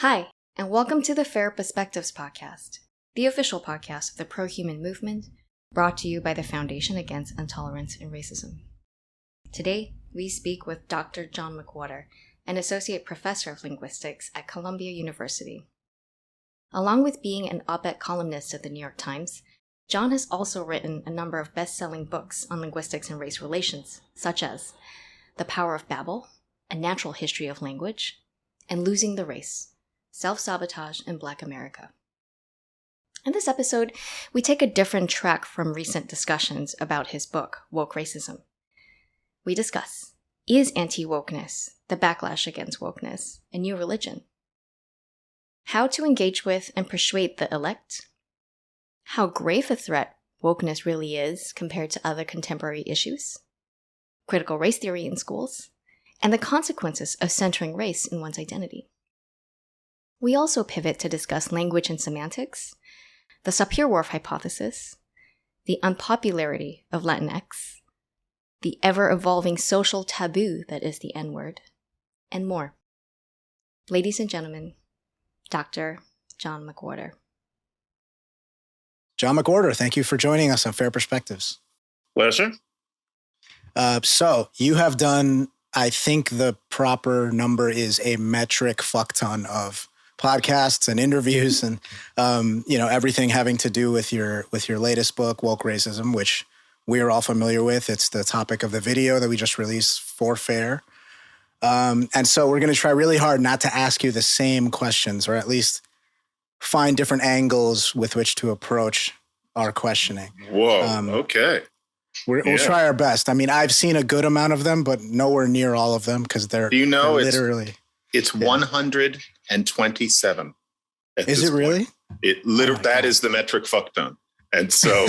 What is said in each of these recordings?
Hi, and welcome to the Fair Perspectives podcast, the official podcast of the pro-human movement, brought to you by the Foundation Against Intolerance and Racism. Today, we speak with Dr. John McWhorter, an associate professor of linguistics at Columbia University. Along with being an op-ed columnist at the New York Times, John has also written a number of best-selling books on linguistics and race relations, such as The Power of Babel, A Natural History of Language, and Losing the Race, Self-Sabotage in Black America. In this episode, we take a different track from recent discussions about his book, Woke Racism. We discuss, is anti-wokeness, the backlash against wokeness, a new religion? How to engage with and persuade the elect? How grave a threat wokeness really is compared to other contemporary issues? Critical race theory in schools? And the consequences of centering race in one's identity. We also pivot to discuss language and semantics, the Sapir-Whorf hypothesis, the unpopularity of Latinx, the ever-evolving social taboo that is the N-word, and more. Ladies and gentlemen, Dr. John McWhorter. John McWhorter, thank you for joining us on Fair Perspectives. Pleasure. So you have done, I think the proper number is a metric fuck ton of podcasts and interviews and, everything having to do with your latest book, Woke Racism, which we are all familiar with. It's the topic of the video that we just released for Fair. And so we're going to try really hard not to ask you the same questions, or at least find different angles with which to approach our questioning. Whoa, okay. We'll try our best. I mean, I've seen a good amount of them, but nowhere near all of them because they're literally... It's 127. Is it really? That is the metric fuck ton. And so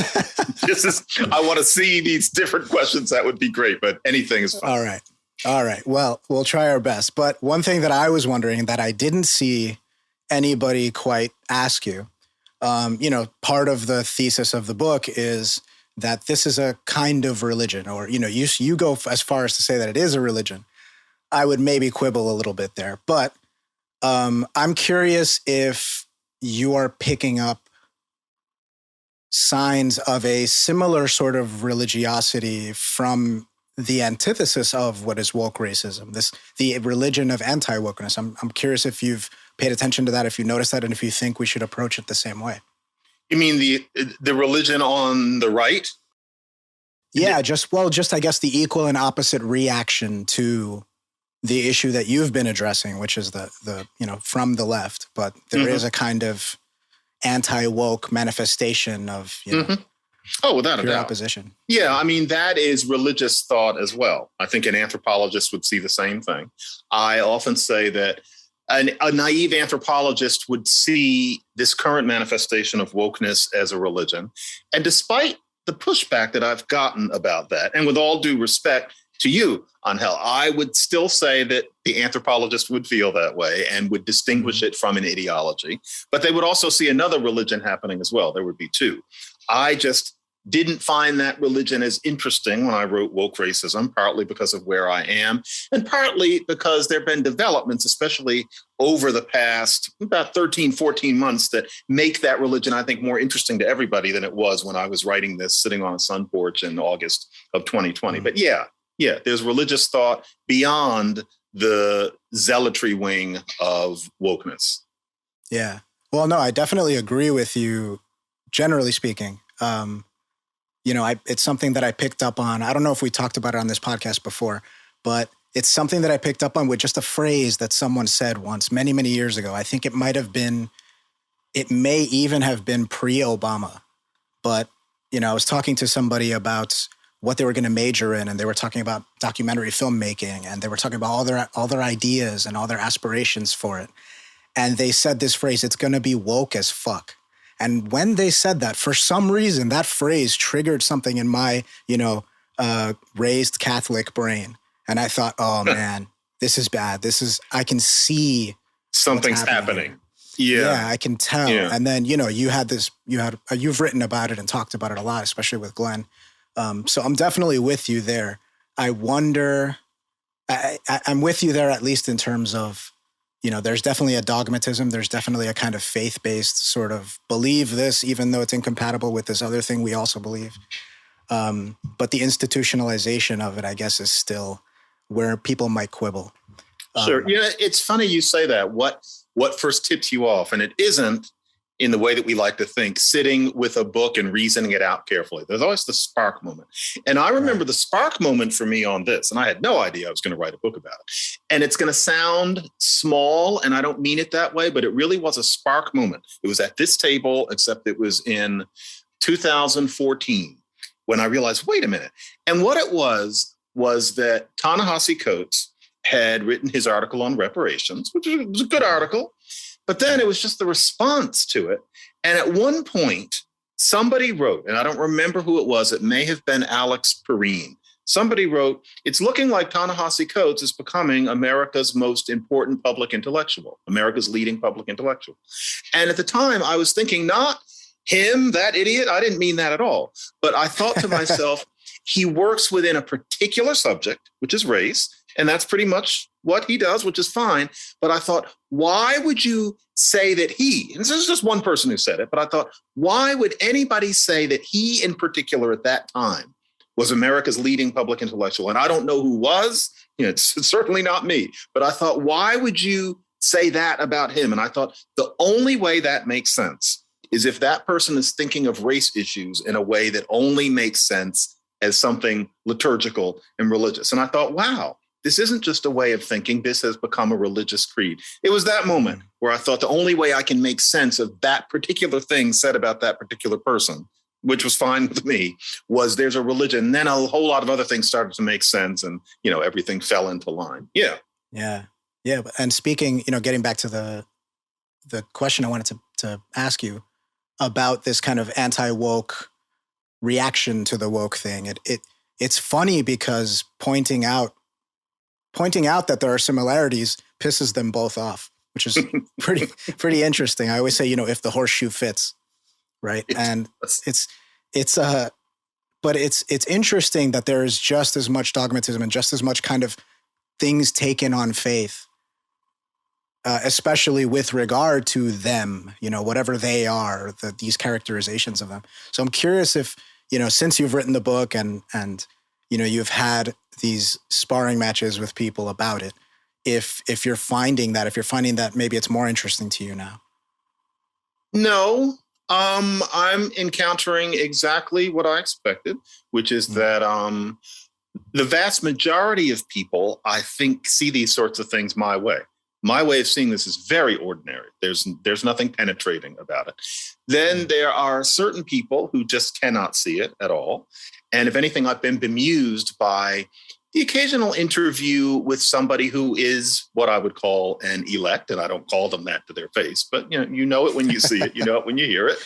I want to see these different questions. That would be great, but anything is fine. All right. Well, we'll try our best. But one thing that I was wondering that I didn't see anybody quite ask you, part of the thesis of the book is that this is a kind of religion, or, you go as far as to say that it is a religion. I would maybe quibble a little bit there, but I'm curious if you are picking up signs of a similar sort of religiosity from the antithesis of what is woke racism, the religion of anti-wokeness. I'm curious if you've paid attention to that, if you noticed that, and if you think we should approach it the same way. You mean the religion on the right? Yeah, just I guess the equal and opposite reaction to the issue that you've been addressing, which is the from the left, but there is a kind of anti-woke manifestation of without a doubt, opposition. Yeah, I mean that is religious thought as well. I think an anthropologist would see the same thing. I often say that a naive anthropologist would see this current manifestation of wokeness as a religion, and despite the pushback that I've gotten about that, and with all due respect to you, Angel, I would still say that the anthropologist would feel that way and would distinguish it from an ideology. But they would also see another religion happening as well. There would be two. I just didn't find that religion as interesting when I wrote Woke Racism, partly because of where I am, and partly because there have been developments, especially over the past about 13, 14 months, that make that religion, I think, more interesting to everybody than it was when I was writing this, sitting on a sun porch in August of 2020. But yeah, there's religious thought beyond the zealotry wing of wokeness. Yeah. Well, no, I definitely agree with you, generally speaking. It's something that I picked up on. I don't know if we talked about it on this podcast before, but it's something that I picked up on with just a phrase that someone said once many, many years ago. I think it may even have been pre-Obama. But, I was talking to somebody about what they were going to major in, and they were talking about documentary filmmaking, and they were talking about all their ideas and all their aspirations for it. And they said this phrase, it's going to be woke as fuck. And when they said that, for some reason, that phrase triggered something in my, raised Catholic brain. And I thought, oh man, this is bad. I can see something's happening. Yeah, I can tell. Yeah. And then, you've written about it and talked about it a lot, especially with Glenn. So I'm definitely with you there. I wonder, I'm with you there, at least in terms of there's definitely a dogmatism. There's definitely a kind of faith-based sort of believe this, even though it's incompatible with this other thing we also believe. But the institutionalization of it, I guess, is still where people might quibble. Sure. It's funny you say that. What first tips you off? And it isn't in the way that we like to think, sitting with a book and reasoning it out carefully. There's always the spark moment. And I remember the spark moment for me on this, and I had no idea I was going to write a book about it. And it's going to sound small, and I don't mean it that way, but it really was a spark moment. It was at this table, except it was in 2014 when I realized, wait a minute. And what it was that Ta-Nehisi Coates had written his article on reparations, which was a good article. But then it was just the response to it. And at one point, somebody wrote, and I don't remember who it was, it may have been Alex Perrine. Somebody wrote, it's looking like Ta-Nehisi Coates is becoming America's most important public intellectual, America's leading public intellectual. And at the time, I was thinking, not him, that idiot. I didn't mean that at all. But I thought to myself, he works within a particular subject, which is race. And that's pretty much what he does, which is fine. But I thought, why would you say that he, and this is just one person who said it, but I thought, why would anybody say that he in particular at that time was America's leading public intellectual? And I don't know who was, it's certainly not me, but I thought, why would you say that about him? And I thought the only way that makes sense is if that person is thinking of race issues in a way that only makes sense as something liturgical and religious. And I thought, wow, this isn't just a way of thinking. This has become a religious creed. It was that moment where I thought the only way I can make sense of that particular thing said about that particular person, which was fine with me, was there's a religion. And then a whole lot of other things started to make sense and, everything fell into line. Yeah. Yeah. Yeah. And speaking, getting back to the question I wanted to ask you about this kind of anti-woke reaction to the woke thing. It's funny because pointing out that there are similarities pisses them both off, which is pretty interesting. I always say, if the horseshoe fits, right? And but it's interesting that there is just as much dogmatism and just as much kind of things taken on faith, especially with regard to them, whatever they are, these characterizations of them. So I'm curious if, since you've written the book and you've had these sparring matches with people about it, if you're finding that maybe it's more interesting to you now. No, I'm encountering exactly what I expected, which is that the vast majority of people, I think, see these sorts of things my way. My way of seeing this is very ordinary. There's nothing penetrating about it. Then there are certain people who just cannot see it at all. And if anything, I've been bemused by the occasional interview with somebody who is what I would call an elect, and I don't call them that to their face, but you know it when you see it, you know it when you hear it.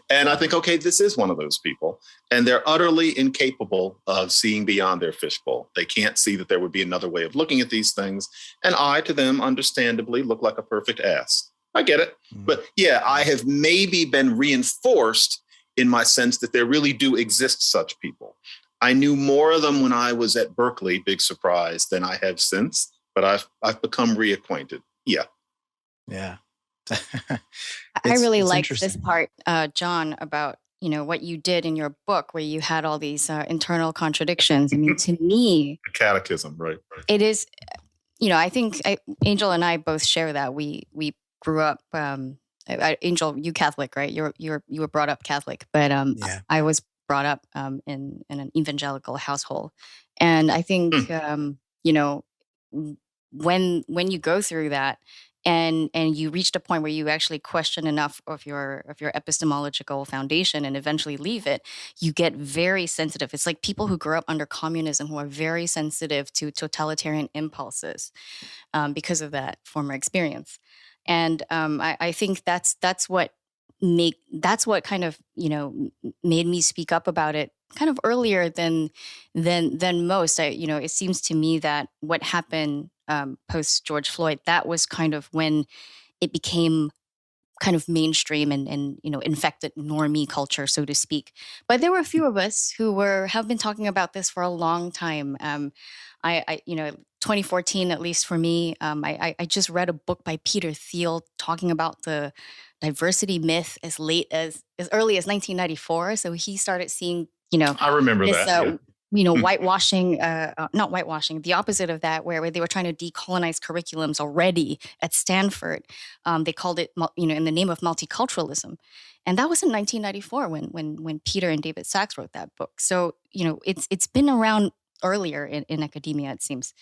And I think, okay, this is one of those people. And they're utterly incapable of seeing beyond their fishbowl. They can't see that there would be another way of looking at these things. And I, to them, understandably, look like a perfect ass. I get it. But yeah, I have maybe been reinforced in my sense that there really do exist such people. I knew more of them when I was at Berkeley, big surprise, than I have since, but I've become reacquainted. Yeah. I really liked this part, John, about, what you did in your book where you had all these internal contradictions. I mean, to me, the Catechism, right? It is, I think Angel and I both share that. We grew up, Angel, you Catholic, right? You were brought up Catholic, but I was brought up in an evangelical household, and I think when you go through that and you reached a point where you actually question enough of your epistemological foundation and eventually leave it, you get very sensitive. It's like people who grew up under communism who are very sensitive to totalitarian impulses because of that former experience. And I think that's what kind of made me speak up about it kind of earlier than most. It seems to me that what happened post George Floyd, that was kind of when it became kind of mainstream and infected normie culture, so to speak. But there were a few of us who have been talking about this for a long time. I 2014, at least for me, I just read a book by Peter Thiel talking about the diversity myth as early as 1994. So he started seeing, I remember this, that. whitewashing, not whitewashing, the opposite of that, where they were trying to decolonize curriculums already at Stanford. They called it, in the name of multiculturalism. And that was in 1994 when Peter and David Sachs wrote that book. So, it's been around earlier in academia, it seems.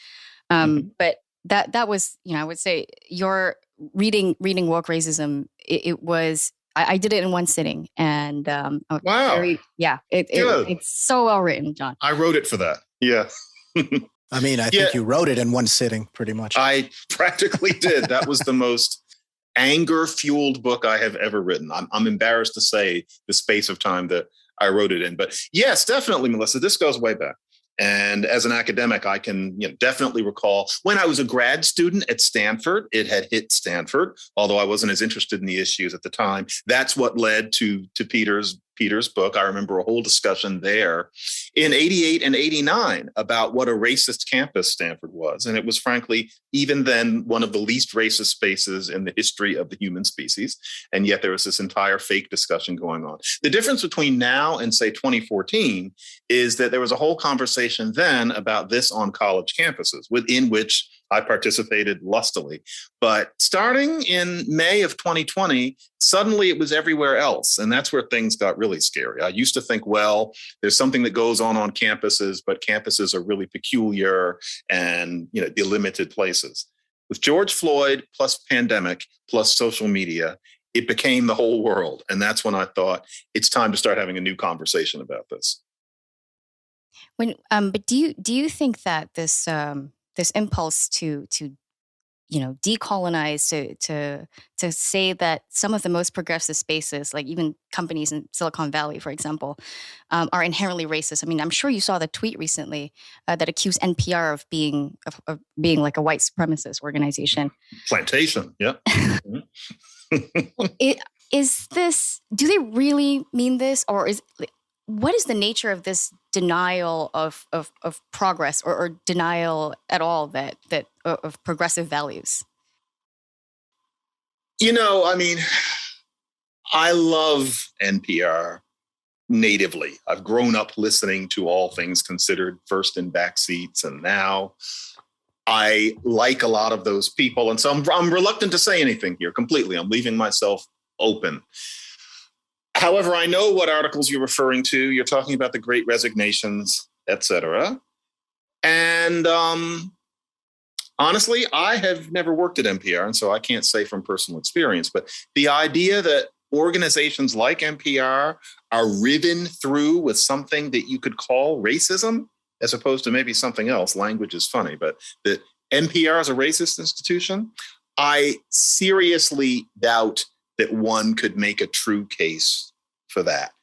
But that was, I would say your reading woke racism, it was, I did it in one sitting, and Wow. It's so well written, John. I wrote it for that. Yeah. I mean, I think you wrote it in one sitting, pretty much. I practically did. That was the most anger-fueled book I have ever written. I'm embarrassed to say the space of time that I wrote it in. But yes, definitely, Melissa, this goes way back. And as an academic, I can definitely recall when I was a grad student at Stanford, it had hit Stanford, although I wasn't as interested in the issues at the time. That's what led to Peter's book. I remember a whole discussion there in 88 and 89 about what a racist campus Stanford was. And it was, frankly, even then, one of the least racist spaces in the history of the human species. And yet there was this entire fake discussion going on. The difference between now and, say, 2014 is that there was a whole conversation then about this on college campuses, within which I participated lustily. But starting in May of 2020, suddenly it was everywhere else. And that's where things got really scary. I used to think, well, there's something that goes on campuses, but campuses are really peculiar and delimited places. With George Floyd plus pandemic plus social media, it became the whole world. And that's when I thought it's time to start having a new conversation about this. But do you think that this impulse to decolonize, to say that some of the most progressive spaces, like even companies in Silicon Valley, for example, are inherently racist? I mean, I'm sure you saw the tweet recently that accused NPR of being like a white supremacist organization. Plantation, yeah. Do they really mean this, or what is the nature of this denial of progress or denial at all that of progressive values? I mean, I love NPR natively. I've grown up listening to All Things Considered, first in back seats, and now I like a lot of those people. And so I'm reluctant to say anything here completely. I'm leaving myself open. However, I know what articles you're referring to. You're talking about the Great Resignations, et cetera. And honestly, I have never worked at NPR, and so I can't say from personal experience. But the idea that organizations like NPR are riven through with something that you could call racism, as opposed to maybe something else, language is funny, but that NPR is a racist institution, I seriously doubt that one could make a true case for that.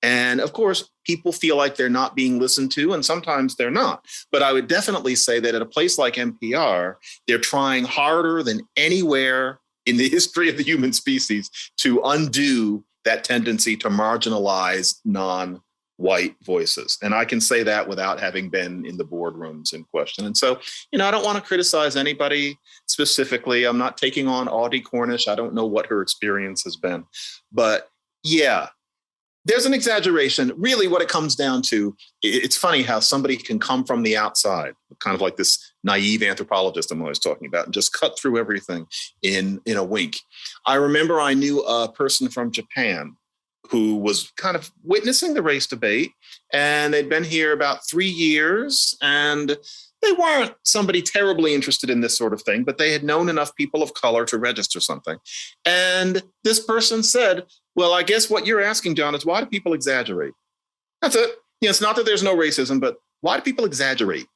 And of course, people feel like they're not being listened to, and sometimes they're not. But I would definitely say that at a place like NPR, they're trying harder than anywhere in the history of the human species to undo that tendency to marginalize non-white voices. And I can say that without having been in the boardrooms in question. And so, I don't want to criticize anybody specifically. I'm not taking on Audie Cornish. I don't know what her experience has been. But yeah, there's an exaggeration. Really, what it comes down to, it's funny how somebody can come from the outside, kind of like this naive anthropologist I'm always talking about, and just cut through everything in a wink. I remember I knew a person from Japan who was kind of witnessing the race debate, and they'd been here about 3 years, and they weren't somebody terribly interested in this sort of thing, but they had known enough people of color to register something. And this person said, well, I guess what you're asking, John, is why do people exaggerate? That's it. It's not that there's no racism, but why do people exaggerate?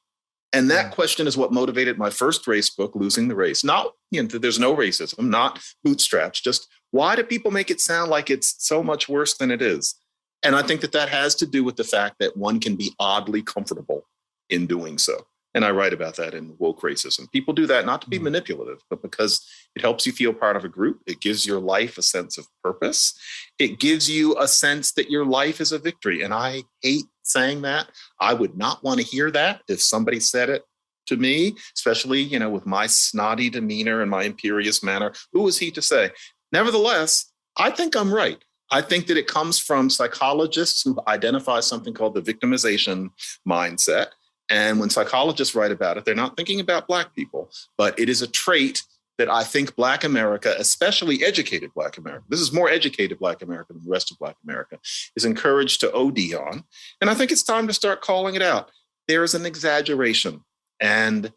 And that question is what motivated my first race book, Losing the Race. Not, that there's no racism, not bootstraps, just why do people make it sound like it's so much worse than it is? And I think that has to do with the fact that one can be oddly comfortable in doing so. And I write about that in Woke Racism. People do that not to be manipulative, but because it helps you feel part of a group. It gives your life a sense of purpose. It gives you a sense that your life is a victory. And I hate saying that. I would not want to hear that if somebody said it to me, especially, with my snotty demeanor and my imperious manner. Who is he to say? Nevertheless, I think I'm right. I think that it comes from psychologists who identify something called the victimization mindset. And when psychologists write about it, they're not thinking about Black people, but it is a trait that I think Black America, especially educated Black America, this is more educated Black America than the rest of Black America, is encouraged to OD on. And I think it's time to start calling it out. There is an exaggeration. And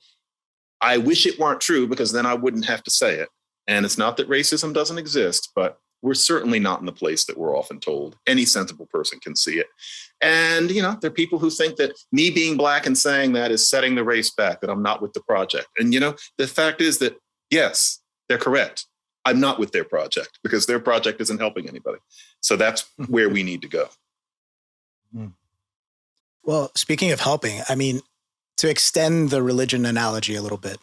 I wish it weren't true, because then I wouldn't have to say it. And it's not that racism doesn't exist, but we're certainly not in the place that we're often told. Any sensible person can see it. And, there are people who think that me being Black and saying that is setting the race back, that I'm not with the project. And, the fact is that, yes, they're correct. I'm not with their project, because their project isn't helping anybody. So that's where we need to go. Well, speaking of helping, to extend the religion analogy a little bit,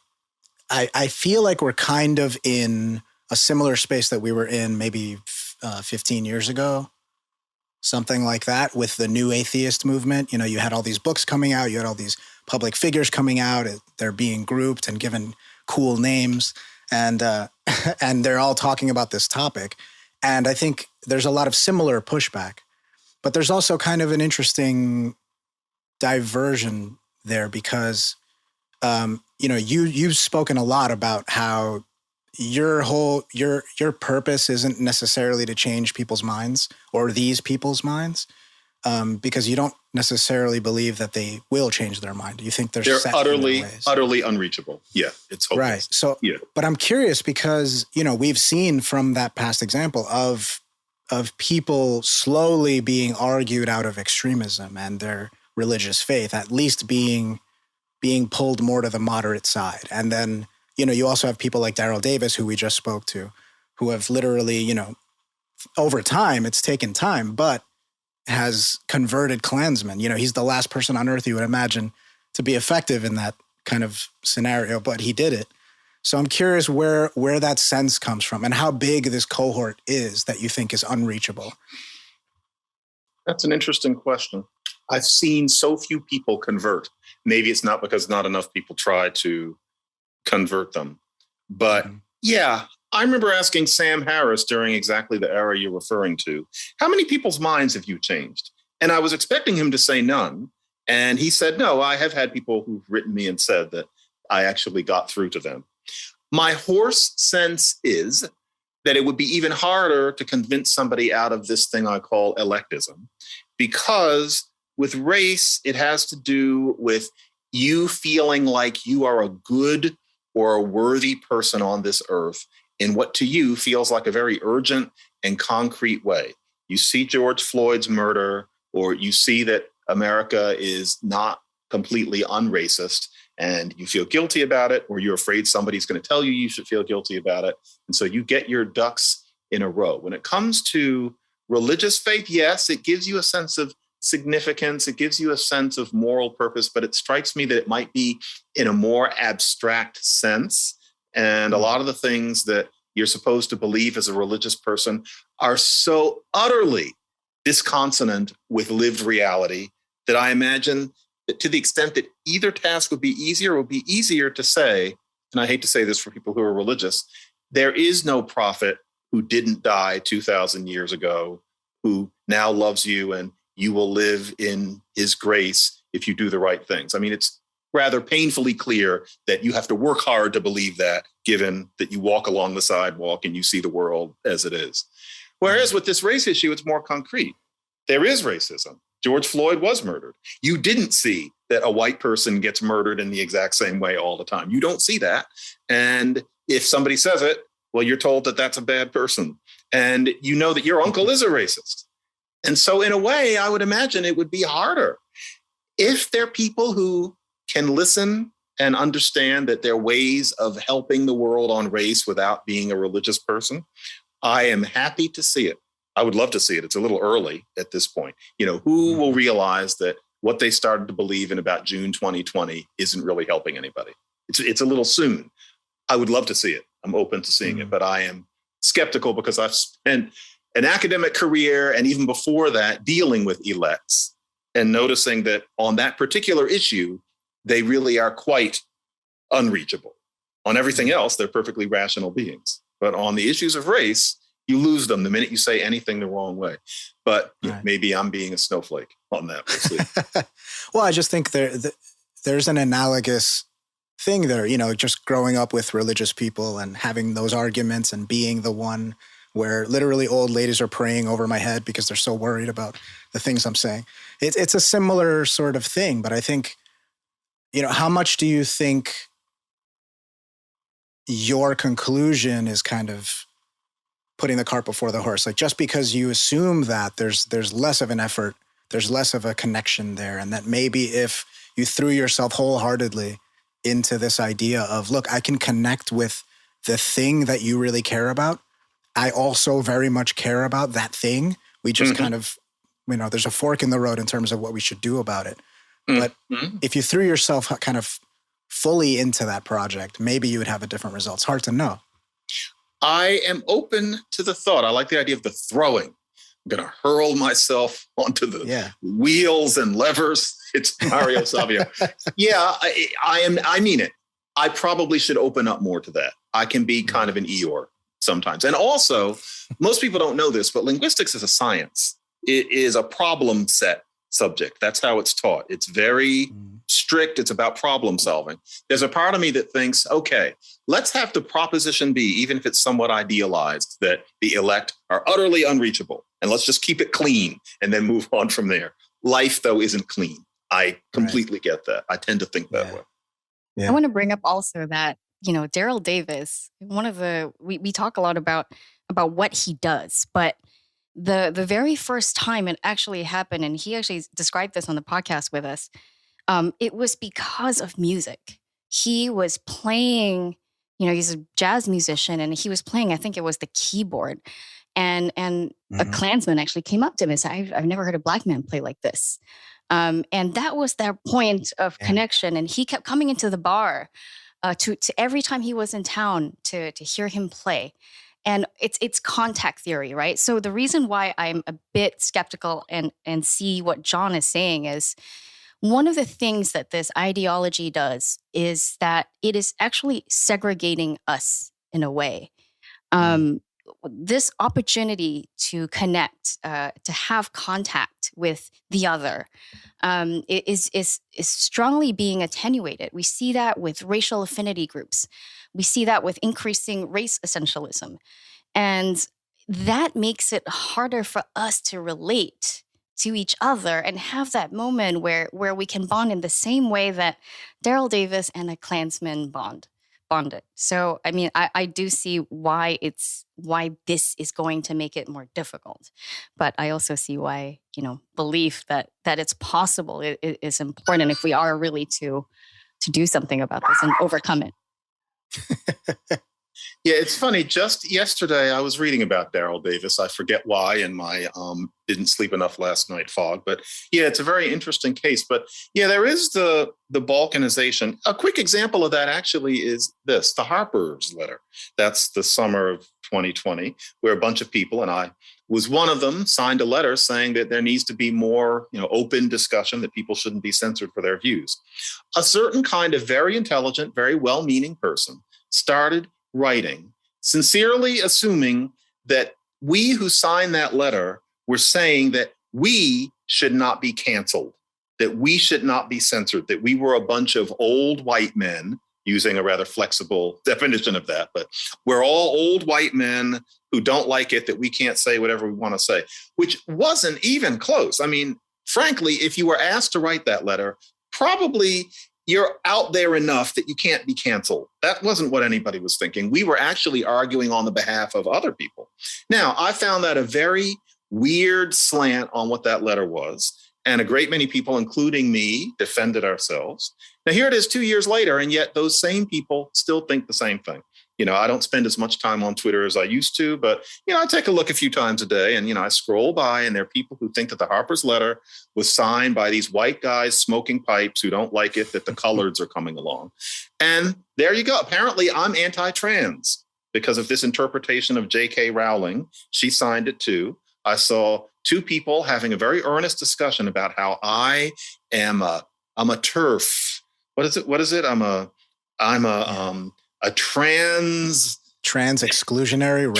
I feel like we're kind of in a similar space that we were in maybe 15 years ago, something like that, with the new atheist movement. You had all these books coming out, you had all these public figures coming out, they're being grouped and given cool names, and and they're all talking about this topic. And I think there's a lot of similar pushback, but there's also kind of an interesting diversion there, because you've spoken a lot about how your purpose isn't necessarily to change people's minds, or these people's minds, because you don't necessarily believe that they will change their mind. You think they're set utterly in their ways. Utterly unreachable. Yeah, it's hopeless. Right. So, yeah. But I'm curious, because we've seen from that past example of people slowly being argued out of extremism and their religious faith, at least being pulled more to the moderate side. And then, you also have people like Daryl Davis, who we just spoke to, who have literally, over time, it's taken time, but has converted Klansmen. He's the last person on earth you would imagine to be effective in that kind of scenario, but he did it. So I'm curious where that sense comes from, and how big this cohort is that you think is unreachable. That's an interesting question. I've seen so few people convert. Maybe it's not because not enough people try to convert them. But yeah, I remember asking Sam Harris during exactly the era you're referring to, how many people's minds have you changed? And I was expecting him to say none. And he said, no, I have had people who've written me and said that I actually got through to them. My hoarse sense is that it would be even harder to convince somebody out of this thing I call electism, because with race, it has to do with you feeling like you are a good or a worthy person on this earth in what to you feels like a very urgent and concrete way. You see George Floyd's murder, or you see that America is not completely unracist, and you feel guilty about it, or you're afraid somebody's going to tell you you should feel guilty about it. And so you get your ducks in a row. When it comes to religious faith, yes, it gives you a sense of significance. It gives you a sense of moral purpose, but it strikes me that it might be in a more abstract sense. And a lot of the things that you're supposed to believe as a religious person are so utterly disconsonant with lived reality that I imagine that to the extent that either task would be easier to say, and I hate to say this for people who are religious, there is no prophet who didn't die 2,000 years ago, who now loves you and you will live in his grace if you do the right things. I mean, it's rather painfully clear that you have to work hard to believe that, given that you walk along the sidewalk and you see the world as it is. Whereas with this race issue, it's more concrete. There is racism. George Floyd was murdered. You didn't see that a white person gets murdered in the exact same way all the time. You don't see that. And if somebody says it, well, you're told that that's a bad person. And you know that your uncle is a racist. And so in a way, I would imagine it would be harder if there are people who can listen and understand that there are ways of helping the world on race without being a religious person. I am happy to see it. I would love to see it. It's a little early at this point. Who will realize that what they started to believe in about June 2020 isn't really helping anybody? It's a little soon. I would love to see it. I'm open to seeing it, but I am skeptical because I've spent an academic career, and even before that, dealing with elects and noticing that on that particular issue, they really are quite unreachable. On everything else, they're perfectly rational beings. But on the issues of race, you lose them the minute you say anything the wrong way. But maybe I'm being a snowflake on that. We'll see. Well, I just think there's an analogous thing there, just growing up with religious people and having those arguments and being the one where literally old ladies are praying over my head because they're so worried about the things I'm saying. It's a similar sort of thing, but I think, how much do you think your conclusion is kind of putting the cart before the horse? Like, just because you assume that there's less of an effort, there's less of a connection there, and that maybe if you threw yourself wholeheartedly into this idea of, look, I can connect with the thing that you really care about. I also very much care about that thing. We just kind of, there's a fork in the road in terms of what we should do about it. But if you threw yourself kind of fully into that project, maybe you would have a different result. It's hard to know. I am open to the thought. I like the idea of the throwing. I'm going to hurl myself onto the wheels and levers. It's Mario Savio. I mean it. I probably should open up more to that. I can be kind of an Eeyore sometimes. And also, most people don't know this, but linguistics is a science. It is a problem set subject. That's how it's taught. It's very strict. It's about problem solving. There's a part of me that thinks, okay, let's have the proposition be, even if it's somewhat idealized, that the elect are utterly unreachable. And let's just keep it clean and then move on from there. Life, though, isn't clean. I completely get that. I tend to think that way. Yeah. I want to bring up also that, Daryl Davis, we talk a lot about what he does, but the very first time it actually happened, and he actually described this on the podcast with us, it was because of music. He was playing, he's a jazz musician, and he was playing, I think it was the keyboard. And a Klansman actually came up to him and said, I've never heard a black man play like this. And that was their point of connection. And he kept coming into the bar to every time he was in town to hear him play. And it's contact theory, right? So the reason why I'm a bit skeptical and see what John is saying is, one of the things that this ideology does is that it is actually segregating us in a way. This opportunity to connect, to have contact with the other, is strongly being attenuated. We see that with racial affinity groups. We see that with increasing race essentialism. And that makes it harder for us to relate to each other and have that moment where we can bond in the same way that Daryl Davis and a Klansman bonded. So, I mean, I do see why this is going to make it more difficult. But I also see why, belief that it's possible is important if we are really to do something about this and overcome it. Yeah, it's funny. Just yesterday, I was reading about Daryl Davis. I forget why in my didn't sleep enough last night fog. But yeah, it's a very interesting case. But yeah, there is the balkanization. A quick example of that actually is this, the Harper's letter. That's the summer of 2020, where a bunch of people, and I was one of them, signed a letter saying that there needs to be more open discussion, that people shouldn't be censored for their views. A certain kind of very intelligent, very well-meaning person started writing, sincerely assuming that we who signed that letter were saying that we should not be canceled, that we should not be censored, that we were a bunch of old white men, using a rather flexible definition of that, but we're all old white men who don't like it, that we can't say whatever we want to say, which wasn't even close. I mean, frankly, if you were asked to write that letter, probably you're out there enough that you can't be canceled. That wasn't what anybody was thinking. We were actually arguing on the behalf of other people. Now, I found that a very weird slant on what that letter was. And a great many people, including me, defended ourselves. Now, here it is 2 years later, and yet those same people still think the same thing. I don't spend as much time on Twitter as I used to, but, I take a look a few times a day and, I scroll by and there are people who think that the Harper's letter was signed by these white guys smoking pipes who don't like it, that the coloreds are coming along. And there you go. Apparently I'm anti-trans because of this interpretation of J.K. Rowling. She signed it too. I saw two people having a very earnest discussion about how I'm a TERF. What is it? I'm a I'm a trans exclusionary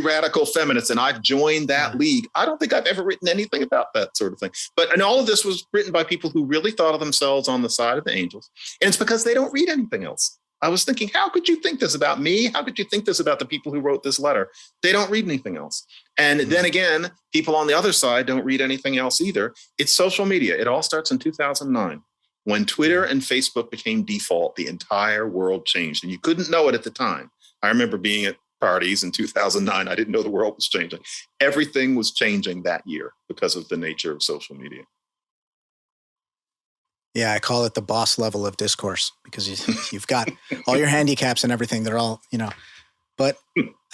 radical feminist, and I've joined that league. I don't think I've ever written anything about that sort of thing. And all of this was written by people who really thought of themselves on the side of the angels. And it's because they don't read anything else. I was thinking, how could you think this about me? How could you think this about the people who wrote this letter? They don't read anything else. And then again, people on the other side don't read anything else either. It's social media. It all starts in 2009. When Twitter and Facebook became default, the entire world changed. And you couldn't know it at the time. I remember being at parties in 2009. I didn't know the world was changing. Everything was changing that year because of the nature of social media. Yeah, I call it the boss level of discourse because you've got all your handicaps and everything. They're all, but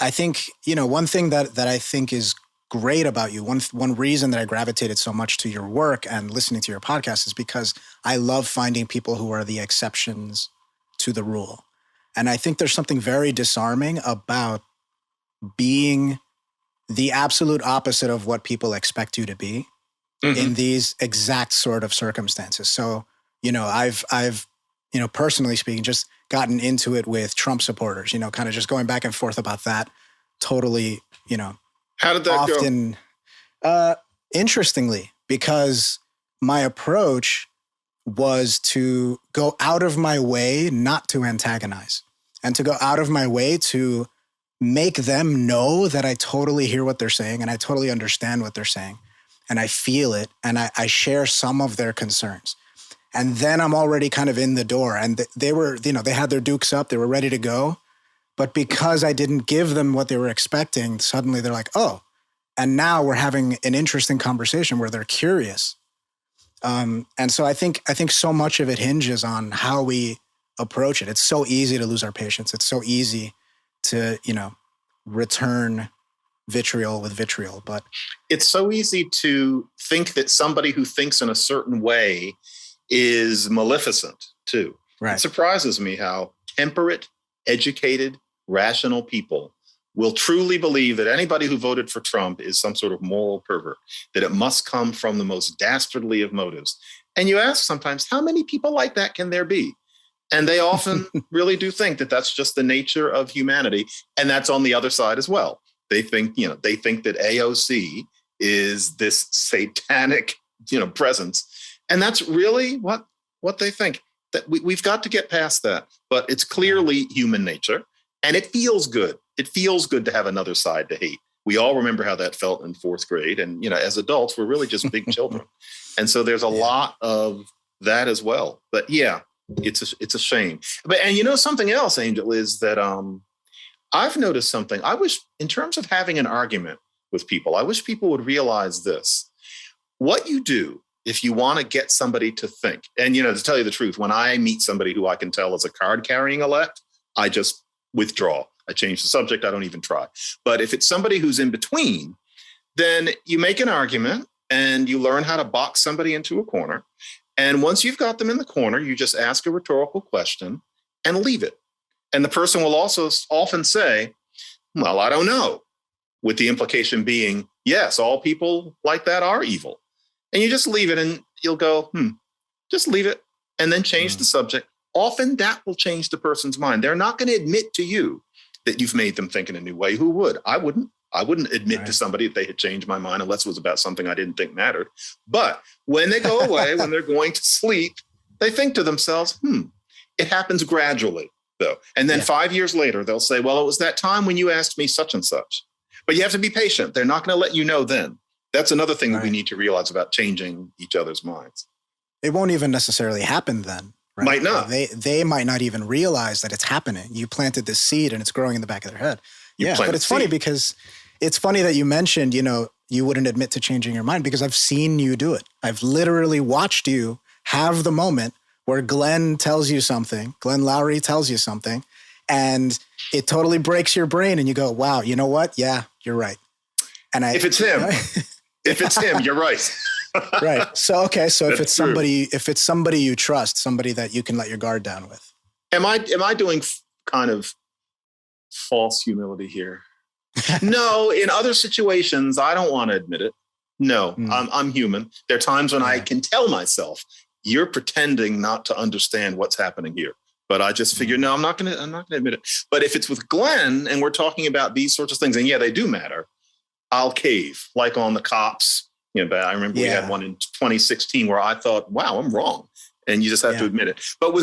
I think, one thing that I think is great about you, one reason that I gravitated so much to your work and listening to your podcast is because I love finding people who are the exceptions to the rule. And I think there's something very disarming about being the absolute opposite of what people expect you to be in these exact sort of circumstances. So, I've personally speaking, just gotten into it with Trump supporters, kind of just going back and forth about that. Totally, How did that go? Interestingly, because my approach was to go out of my way not to antagonize and to go out of my way to make them know that I totally hear what they're saying and I totally understand what they're saying and I feel it and I share some of their concerns. And then I'm already kind of in the door and they were, they had their dukes up, they were ready to go. But because I didn't give them what they were expecting, suddenly they're like, oh, and now we're having an interesting conversation where they're curious. And so I think so much of it hinges on how we approach it. It's so easy to lose our patience. It's so easy to, return vitriol with vitriol. But it's so easy to think that somebody who thinks in a certain way is maleficent too. Right. It surprises me how temperate, educated, rational people will truly believe that anybody who voted for Trump is some sort of moral pervert, that it must come from the most dastardly of motives. And you ask sometimes, how many people like that can there be? And they often really do think that that's just the nature of humanity. And that's on the other side as well. They think, they think that AOC is this satanic, presence. And that's really what they think. That we've got to get past that. But it's clearly human nature. And it feels good. It feels good to have another side to hate. We all remember how that felt in fourth grade. And, as adults, we're really just big children. And so there's a lot of that as well. But yeah, it's a shame. But, and something else, Angel, is that I've noticed something. I wish, in terms of having an argument with people, I wish people would realize this. What you do if you want to get somebody to think, and, to tell you the truth, when I meet somebody who I can tell is a card-carrying elect, I just withdraw. I change the subject. I don't even try. But if it's somebody who's in between, then you make an argument and you learn how to box somebody into a corner. And once you've got them in the corner, you just ask a rhetorical question and leave it. And the person will also often say, well, I don't know, with the implication being, yes, all people like that are evil. And you just leave it and you'll go, just leave it and then change the subject. Often that will change the person's mind. They're not going to admit to you that you've made them think in a new way. Who would? I wouldn't. I wouldn't admit to somebody if they had changed my mind unless it was about something I didn't think mattered. But when they go away, when they're going to sleep, they think to themselves, it happens gradually, though. And then 5 years later, they'll say, well, it was that time when you asked me such and such. But you have to be patient. They're not going to let you know then. That's another thing that we need to realize about changing each other's minds. It won't even necessarily happen then. Right? Might not. They might not even realize that it's happening. You planted this seed and it's growing in the back of their head. But it's funny because it's funny that you mentioned, you wouldn't admit to changing your mind because I've seen you do it. I've literally watched you have the moment where Glenn Lowry tells you something, and it totally breaks your brain and you go, wow, you know what? Yeah, you're right. And if it's him, you're right. Right. So, okay. So if it's somebody you trust, somebody that you can let your guard down with. Am I doing kind of false humility here? No, in other situations, I don't want to admit it. No, I'm human. There are times when I can tell myself, you're pretending not to understand what's happening here. But I just figured, no, I'm not going to admit it. But if it's with Glenn and we're talking about these sorts of things, and yeah, they do matter, I'll cave, like on the cops. You know, I remember we had one in 2016 where I thought, wow, I'm wrong. And you just have to admit it. But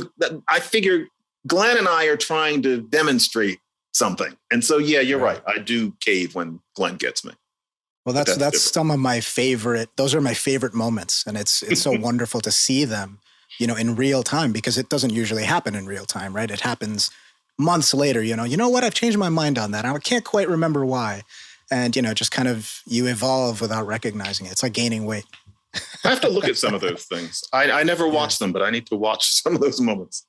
I figure Glenn and I are trying to demonstrate something. And so, yeah, you're right. I do cave when Glenn gets me. Well, that's some of my favorite. Those are my favorite moments. And it's so wonderful to see them, you know, in real time, because it doesn't usually happen in real time, right? It happens months later, you know what? I've changed my mind on that. I can't quite remember why. And, you know, just kind of you evolve without recognizing it. It's like gaining weight. I have to look at some of those things. I never watch them, but I need to watch some of those moments.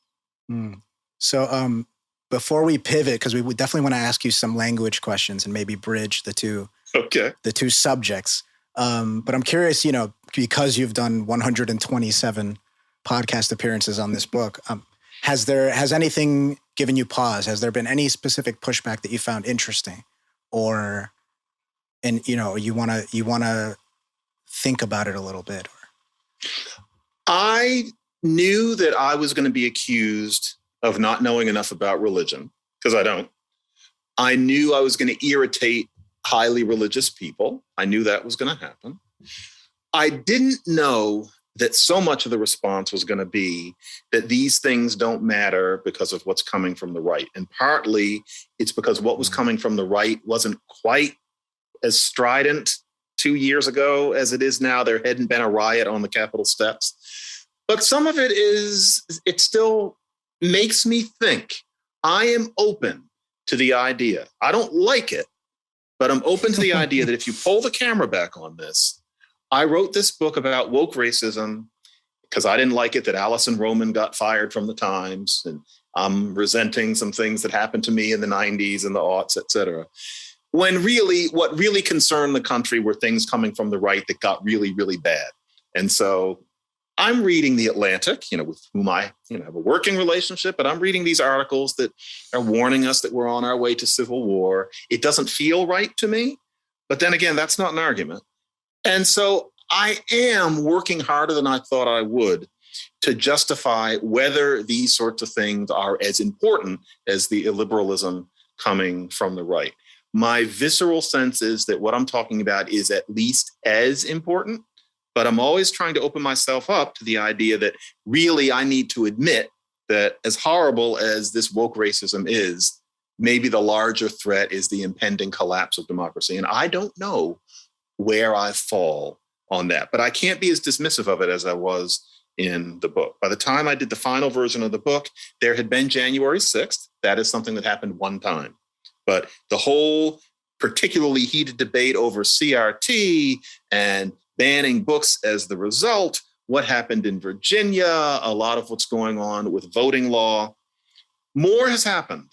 So before we pivot, because we would definitely want to ask you some language questions and maybe bridge the two subjects. But I'm curious, you know, because you've done 127 podcast appearances on this book, has anything given you pause? Has there been any specific pushback that you found interesting, and you know, you want to think about it a little bit? I knew that I was going to be accused of not knowing enough about religion, because I don't. I knew I was going to irritate highly religious people. I knew that was going to happen. I didn't know that so much of the response was going to be that these things don't matter because of what's coming from the right. And partly it's because what was coming from the right wasn't quite as strident 2 years ago as it is now. There hadn't been a riot on the Capitol steps. But some of it still makes me think. I am open to the idea. I don't like it, but I'm open to the idea that if you pull the camera back on this, I wrote this book about woke racism because I didn't like it that Allison Roman got fired from the Times, and I'm resenting some things that happened to me in the 90s and the aughts, et cetera. When really, what really concerned the country were things coming from the right that got really, really bad. And so I'm reading The Atlantic, you know, with whom I have a working relationship, but I'm reading these articles that are warning us that we're on our way to civil war. It doesn't feel right to me. But then again, that's not an argument. And so I am working harder than I thought I would to justify whether these sorts of things are as important as the illiberalism coming from the right. My visceral sense is that what I'm talking about is at least as important, but I'm always trying to open myself up to the idea that really I need to admit that as horrible as this woke racism is, maybe the larger threat is the impending collapse of democracy. And I don't know where I fall on that, but I can't be as dismissive of it as I was in the book. By the time I did the final version of the book, there had been January 6th. That is something that happened one time. But the whole particularly heated debate over CRT and banning books as the result, what happened in Virginia, a lot of what's going on with voting law, more has happened.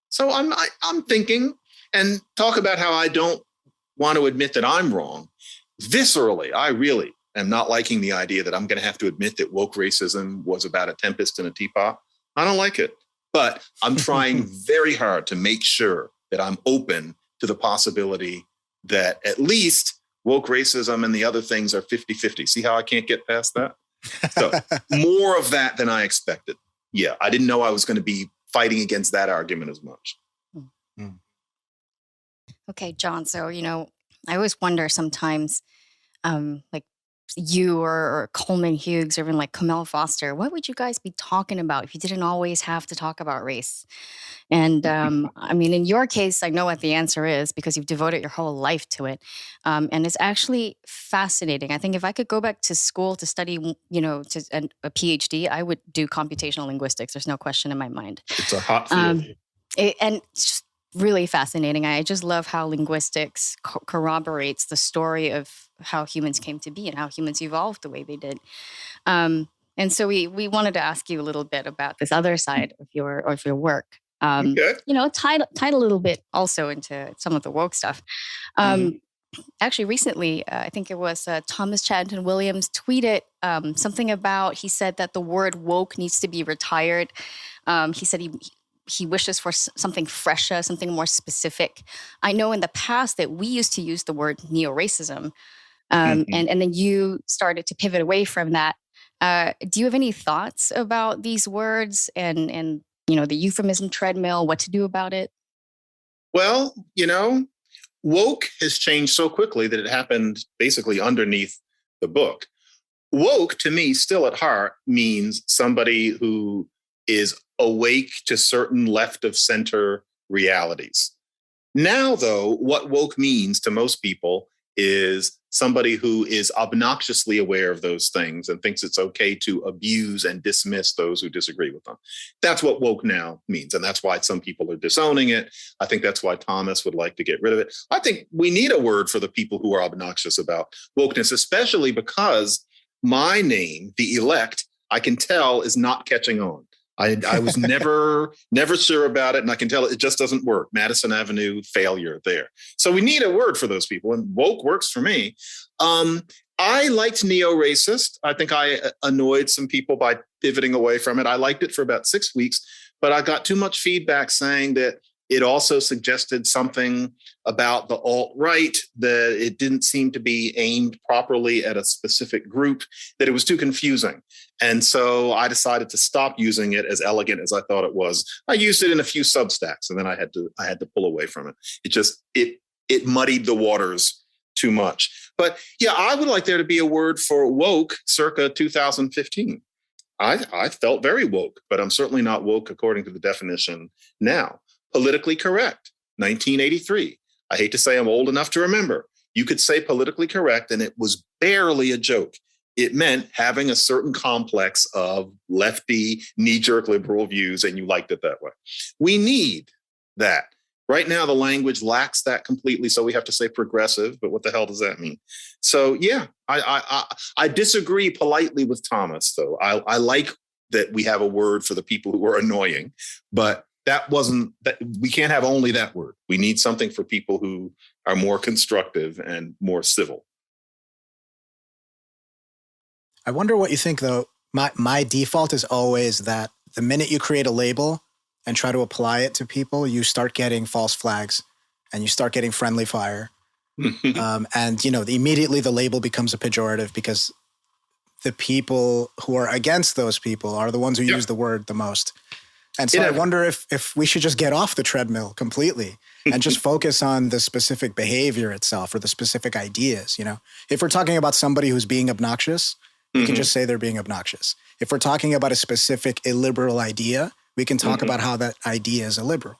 So I'm thinking, and talk about how I don't want to admit that I'm wrong. Viscerally, I really am not liking the idea that I'm going to have to admit that woke racism was about a tempest in a teapot. I don't like it. But I'm trying very hard to make sure that I'm open to the possibility that at least woke racism and the other things are 50-50. See how I can't get past that? So more of that than I expected. Yeah, I didn't know I was going to be fighting against that argument as much. Okay, John. So, you know, I always wonder sometimes, like you or Coleman Hughes or even like Camille Foster, what would you guys be talking about if you didn't always have to talk about race? And I mean, in your case, I know what the answer is because you've devoted your whole life to it. And it's actually fascinating. I think if I could go back to school to study, you know, a PhD, I would do computational linguistics. There's no question in my mind. It's a hot field. And it's just really fascinating. I just love how linguistics corroborates the story of how humans came to be and how humans evolved the way they did. And so we wanted to ask you a little bit about this other side of your work. You know, tied a little bit also into some of the woke stuff. Actually, recently, I think it was Thomas Chatton Williams tweeted something about, he said that the word woke needs to be retired. He said he wishes for something fresher, something more specific. I know in the past that we used to use the word neo-racism, and then you started to pivot away from that. Do you have any thoughts about these words and the euphemism treadmill, what to do about it? Well, woke has changed so quickly that it happened basically underneath the book. Woke, to me, still at heart, means somebody who is awake to certain left of center realities. Now, though, what woke means to most people is somebody who is obnoxiously aware of those things and thinks it's okay to abuse and dismiss those who disagree with them. That's what woke now means. And that's why some people are disowning it. I think that's why Thomas would like to get rid of it. I think we need a word for the people who are obnoxious about wokeness, especially because my name, the elect, I can tell is not catching on. I was never sure about it, and I can tell it just doesn't work. Madison Avenue failure there. So we need a word for those people, and woke works for me. I liked neo-racist. I think I annoyed some people by pivoting away from it. I liked it for about 6 weeks, but I got too much feedback saying that it also suggested something about the alt-right, that it didn't seem to be aimed properly at a specific group, that it was too confusing. And so I decided to stop using it as elegant as I thought it was. I used it in a few Substacks, and then I had to pull away from it. It muddied the waters too much. But yeah, I would like there to be a word for woke circa 2015. I felt very woke, but I'm certainly not woke according to the definition now. Politically correct, 1983. I hate to say I'm old enough to remember. You could say politically correct, and it was barely a joke. It meant having a certain complex of lefty, knee-jerk liberal views, and you liked it that way. We need that. Right now, the language lacks that completely, so we have to say progressive, but what the hell does that mean? So yeah, I disagree politely with Thomas, though. I like that we have a word for the people who are annoying, but we can't have only that word. We need something for people who are more constructive and more civil. I wonder what you think, though. My default is always that the minute you create a label and try to apply it to people, you start getting false flags and you start getting friendly fire. And, immediately the label becomes a pejorative because the people who are against those people are the ones who use the word the most. And so I wonder if we should just get off the treadmill completely and just focus on the specific behavior itself or the specific ideas. If we're talking about somebody who's being obnoxious, we can just say they're being obnoxious. If we're talking about a specific illiberal idea, we can talk about how that idea is illiberal.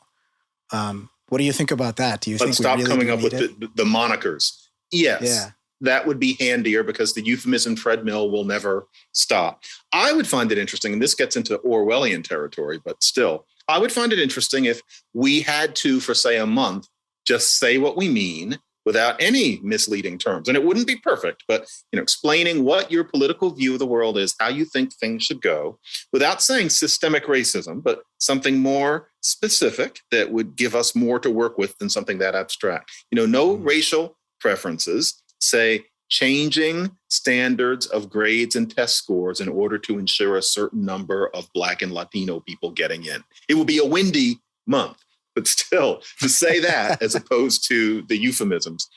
What do you think about that? Do you think stop we really coming up with the monikers? Yes. Yeah. That would be handier because the euphemism treadmill will never stop. I would find it interesting, and this gets into Orwellian territory, but still, I would find it interesting if we had to, for say a month, just say what we mean without any misleading terms. And it wouldn't be perfect, but explaining what your political view of the world is, how you think things should go, without saying systemic racism, but something more specific that would give us more to work with than something that abstract. No racial preferences. Say changing standards of grades and test scores in order to ensure a certain number of Black and Latino people getting in. It will be a windy month, but still to say that as opposed to the euphemisms,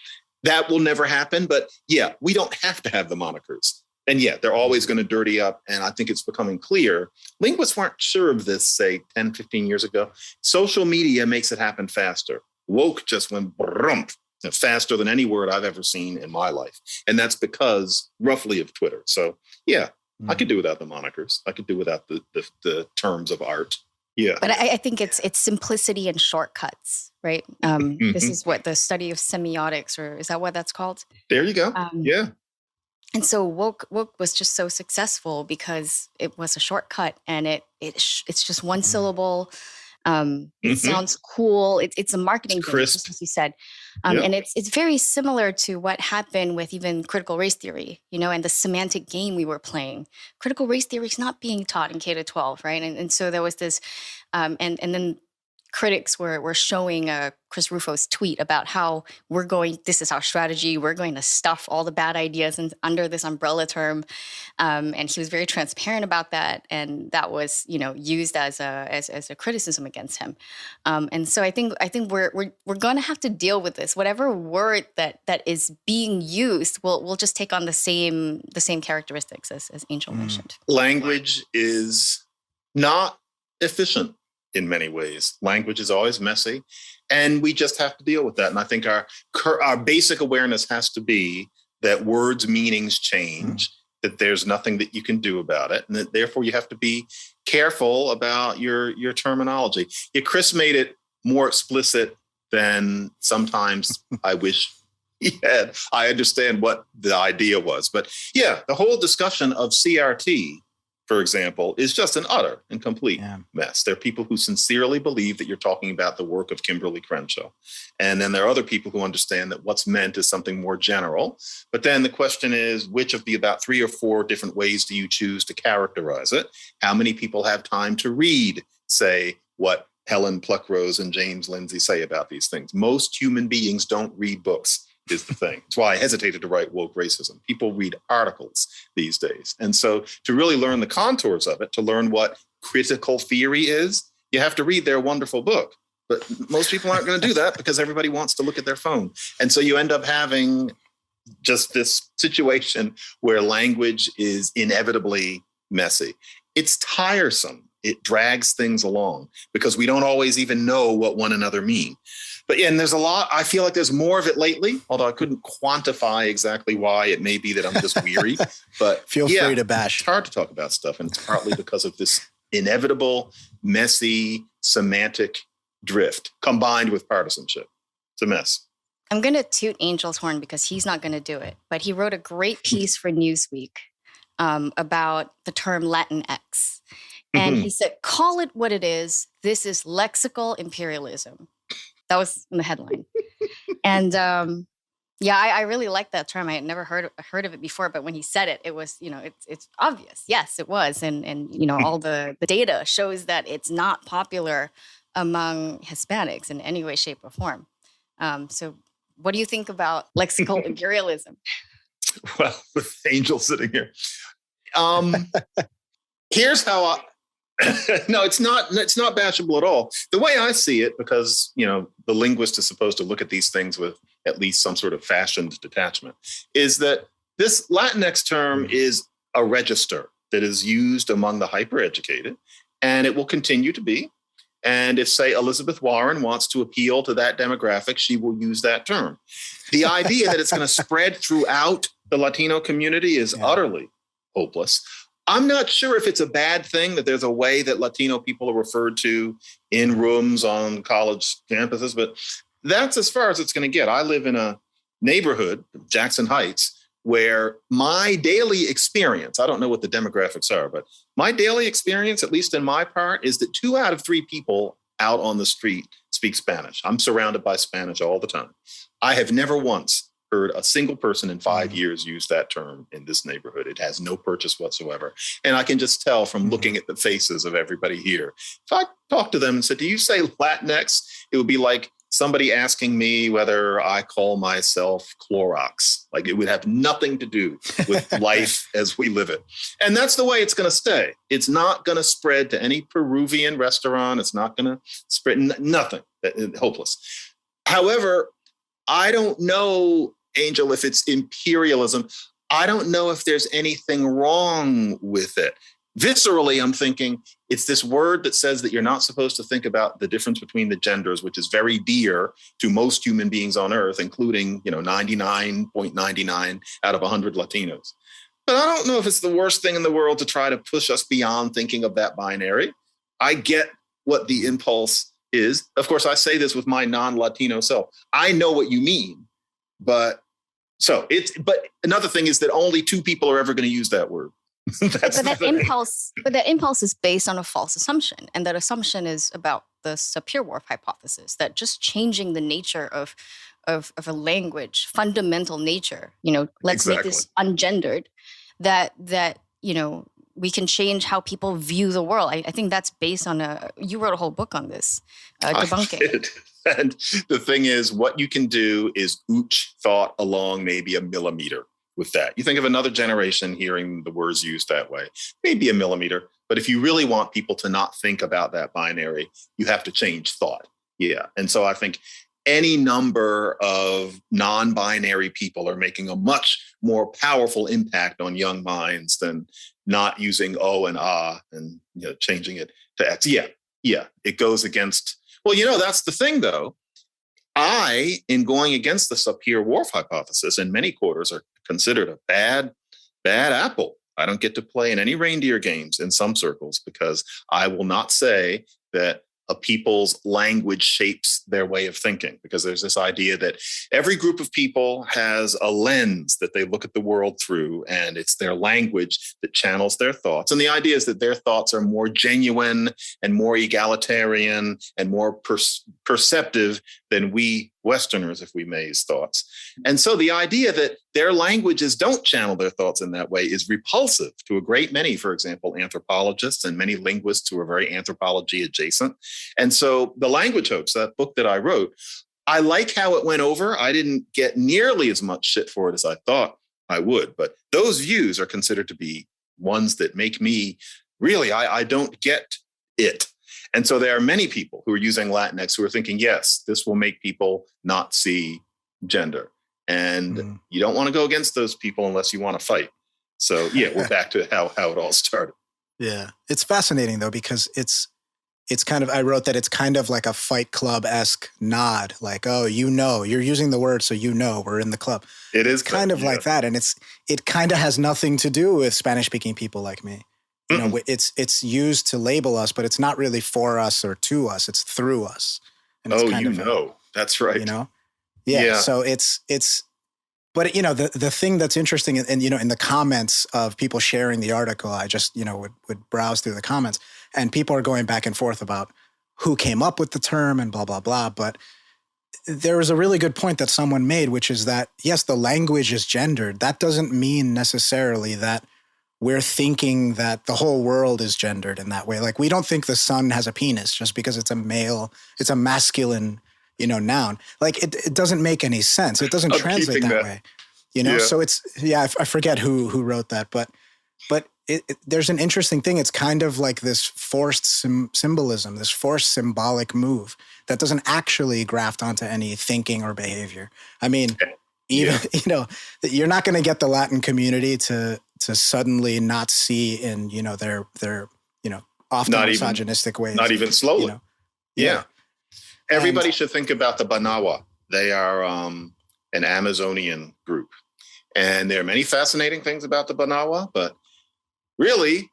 that will never happen. But yeah, we don't have to have the monikers. And yeah, they're always going to dirty up. And I think it's becoming clear. Linguists weren't sure of this, say 10, 15 years ago. Social media makes it happen faster. Woke just went brump. Faster than any word I've ever seen in my life. And that's because roughly of Twitter. So yeah, I could do without the monikers. I could do without the terms of art. Yeah. But I think it's simplicity and shortcuts, right? This is what the study of semiotics, or is that what that's called? There you go. Yeah. And so woke was just so successful because it was a shortcut and it's just one syllable. It sounds cool. It's a marketing thing, just as you said. And it's very similar to what happened with even critical race theory, and the semantic game we were playing. Critical race theory is not being taught in K-12, right? And so there was this, and then critics were showing Chris Rufo's tweet about how this is our strategy, we're going to stuff all the bad ideas under this umbrella term. And he was very transparent about that. And that was, used as a criticism against him. And so I think we're going to have to deal with this. Whatever word that is being used will just take on the same characteristics as Angel mentioned. Language is not efficient in many ways. Language is always messy, and we just have to deal with that. And I think our basic awareness has to be that words' meanings change, that there's nothing that you can do about it, and that therefore you have to be careful about your terminology. Yeah, Chris made it more explicit than sometimes I wish he had. I understand what the idea was, but yeah, the whole discussion of CRT, for example, is just an utter and complete mess. There are people who sincerely believe that you're talking about the work of Kimberly Crenshaw. And then there are other people who understand that what's meant is something more general. But then the question is, which of the about 3 or 4 different ways do you choose to characterize it? How many people have time to read, say, what Helen Pluckrose and James Lindsay say about these things? Most human beings don't read books, is the thing. That's why I hesitated to write Woke Racism. People read articles these days. And so to really learn the contours of it, to learn what critical theory is, you have to read their wonderful book. But most people aren't going to do that because everybody wants to look at their phone. And so you end up having just this situation where language is inevitably messy. It's tiresome. It drags things along because we don't always even know what one another mean. But yeah, and there's a lot, I feel like there's more of it lately, although I couldn't quantify exactly why. It may be that I'm just weary, but feel free to bash. It's hard to talk about stuff. And it's partly because of this inevitable, messy, semantic drift combined with partisanship. It's a mess. I'm going to toot Angel's horn because he's not going to do it. But he wrote a great piece for Newsweek about the term Latinx. And he said, call it what it is. This is lexical imperialism. That was in the headline. And I really like that term. I had never heard of it before, but when he said it, it was, it's obvious. Yes, it was. And all the data shows that it's not popular among Hispanics in any way, shape, or form. So what do you think about lexical imperialism? Well, with Angel sitting here. Here's how no, it's not bashable at all. The way I see it, because, the linguist is supposed to look at these things with at least some sort of fashioned detachment, is that this Latinx term is a register that is used among the hyper-educated, and it will continue to be. And if, say, Elizabeth Warren wants to appeal to that demographic, she will use that term. The idea that it's going to spread throughout the Latino community is utterly hopeless. I'm not sure if it's a bad thing that there's a way that Latino people are referred to in rooms on college campuses, but that's as far as it's going to get. I live in a neighborhood, Jackson Heights, where my daily experience, I don't know what the demographics are, but my daily experience, at least in my part, is that 2 out of 3 people out on the street speak Spanish. I'm surrounded by Spanish all the time. I have never once heard a single person in 5 years use that term in this neighborhood. It has no purchase whatsoever. And I can just tell from looking at the faces of everybody here. If I talked to them and said, do you say Latinx? It would be like somebody asking me whether I call myself Clorox. Like, it would have nothing to do with life as we live it. And that's the way it's going to stay. It's not going to spread to any Peruvian restaurant. It's not going to spread, nothing. Hopeless. However, I don't know, Angel, if it's imperialism. I don't know if there's anything wrong with it. Viscerally, I'm thinking it's this word that says that you're not supposed to think about the difference between the genders, which is very dear to most human beings on earth, including, 99.99 out of 100 Latinos. But I don't know if it's the worst thing in the world to try to push us beyond thinking of that binary. I get what the impulse is. Of course, I say this with my non-Latino self. I know what you mean, but another thing is that only 2 people are ever going to use that word. But that impulse is based on a false assumption. And that assumption is about the Sapir-Whorf hypothesis, that just changing the nature of a language, fundamental nature, let's make this ungendered, that we can change how people view the world. I think that's based on you wrote a whole book on this, debunking. I did. And the thing is, what you can do is ooch thought along maybe a millimeter with that. You think of another generation hearing the words used that way, maybe a millimeter. But if you really want people to not think about that binary, you have to change thought. Yeah. And so I think any number of non-binary people are making a much more powerful impact on young minds than not using O and ah and changing it to X. Yeah. It goes against. Well, that's the thing, though. In going against the Sapir-Whorf hypothesis, in many quarters are considered a bad apple. I don't get to play in any reindeer games in some circles because I will not say that a people's language shapes their way of thinking, because there's this idea that every group of people has a lens that they look at the world through, and it's their language that channels their thoughts. And the idea is that their thoughts are more genuine and more egalitarian and more perceptive than we Westerners, if we May's thoughts. And so the idea that their languages don't channel their thoughts in that way is repulsive to a great many, for example, anthropologists and many linguists who are very anthropology adjacent. And so the Language Hoax, that book that I wrote, I like how it went over. I didn't get nearly as much shit for it as I thought I would. But those views are considered to be ones that make me really, I don't get it. And so there are many people who are using Latinx who are thinking, yes, this will make people not see gender. And you don't want to go against those people unless you want to fight. So, yeah, we're back to how it all started. Yeah. It's fascinating, though, because it's kind of, I wrote that it's kind of like a Fight Club-esque nod, like, oh, you're using the word, so we're in the club. It is kind of like that. And it kind of has nothing to do with Spanish-speaking people like me. It's used to label us, but it's not really for us or to us. It's through us. And it's that's right. Yeah. So but the thing that's interesting, and in the comments of people sharing the article, I just would browse through the comments, and people are going back and forth about who came up with the term and blah blah blah. But there was a really good point that someone made, which is that yes, the language is gendered. That doesn't mean necessarily that we're thinking that the whole world is gendered in that way. Like, we don't think the sun has a penis just because it's a masculine, noun. Like, it doesn't make any sense. It doesn't translate that way, Yeah. So I forget who wrote that, but there's an interesting thing. It's kind of like this forced symbolism, this forced symbolic move that doesn't actually graft onto any thinking or behavior. I mean, even, you're not going to get the Latin community to suddenly not see in, their often misogynistic ways. Not even slowly. Everybody should think about the Banawa. They are an Amazonian group. And there are many fascinating things about the Banawa, but really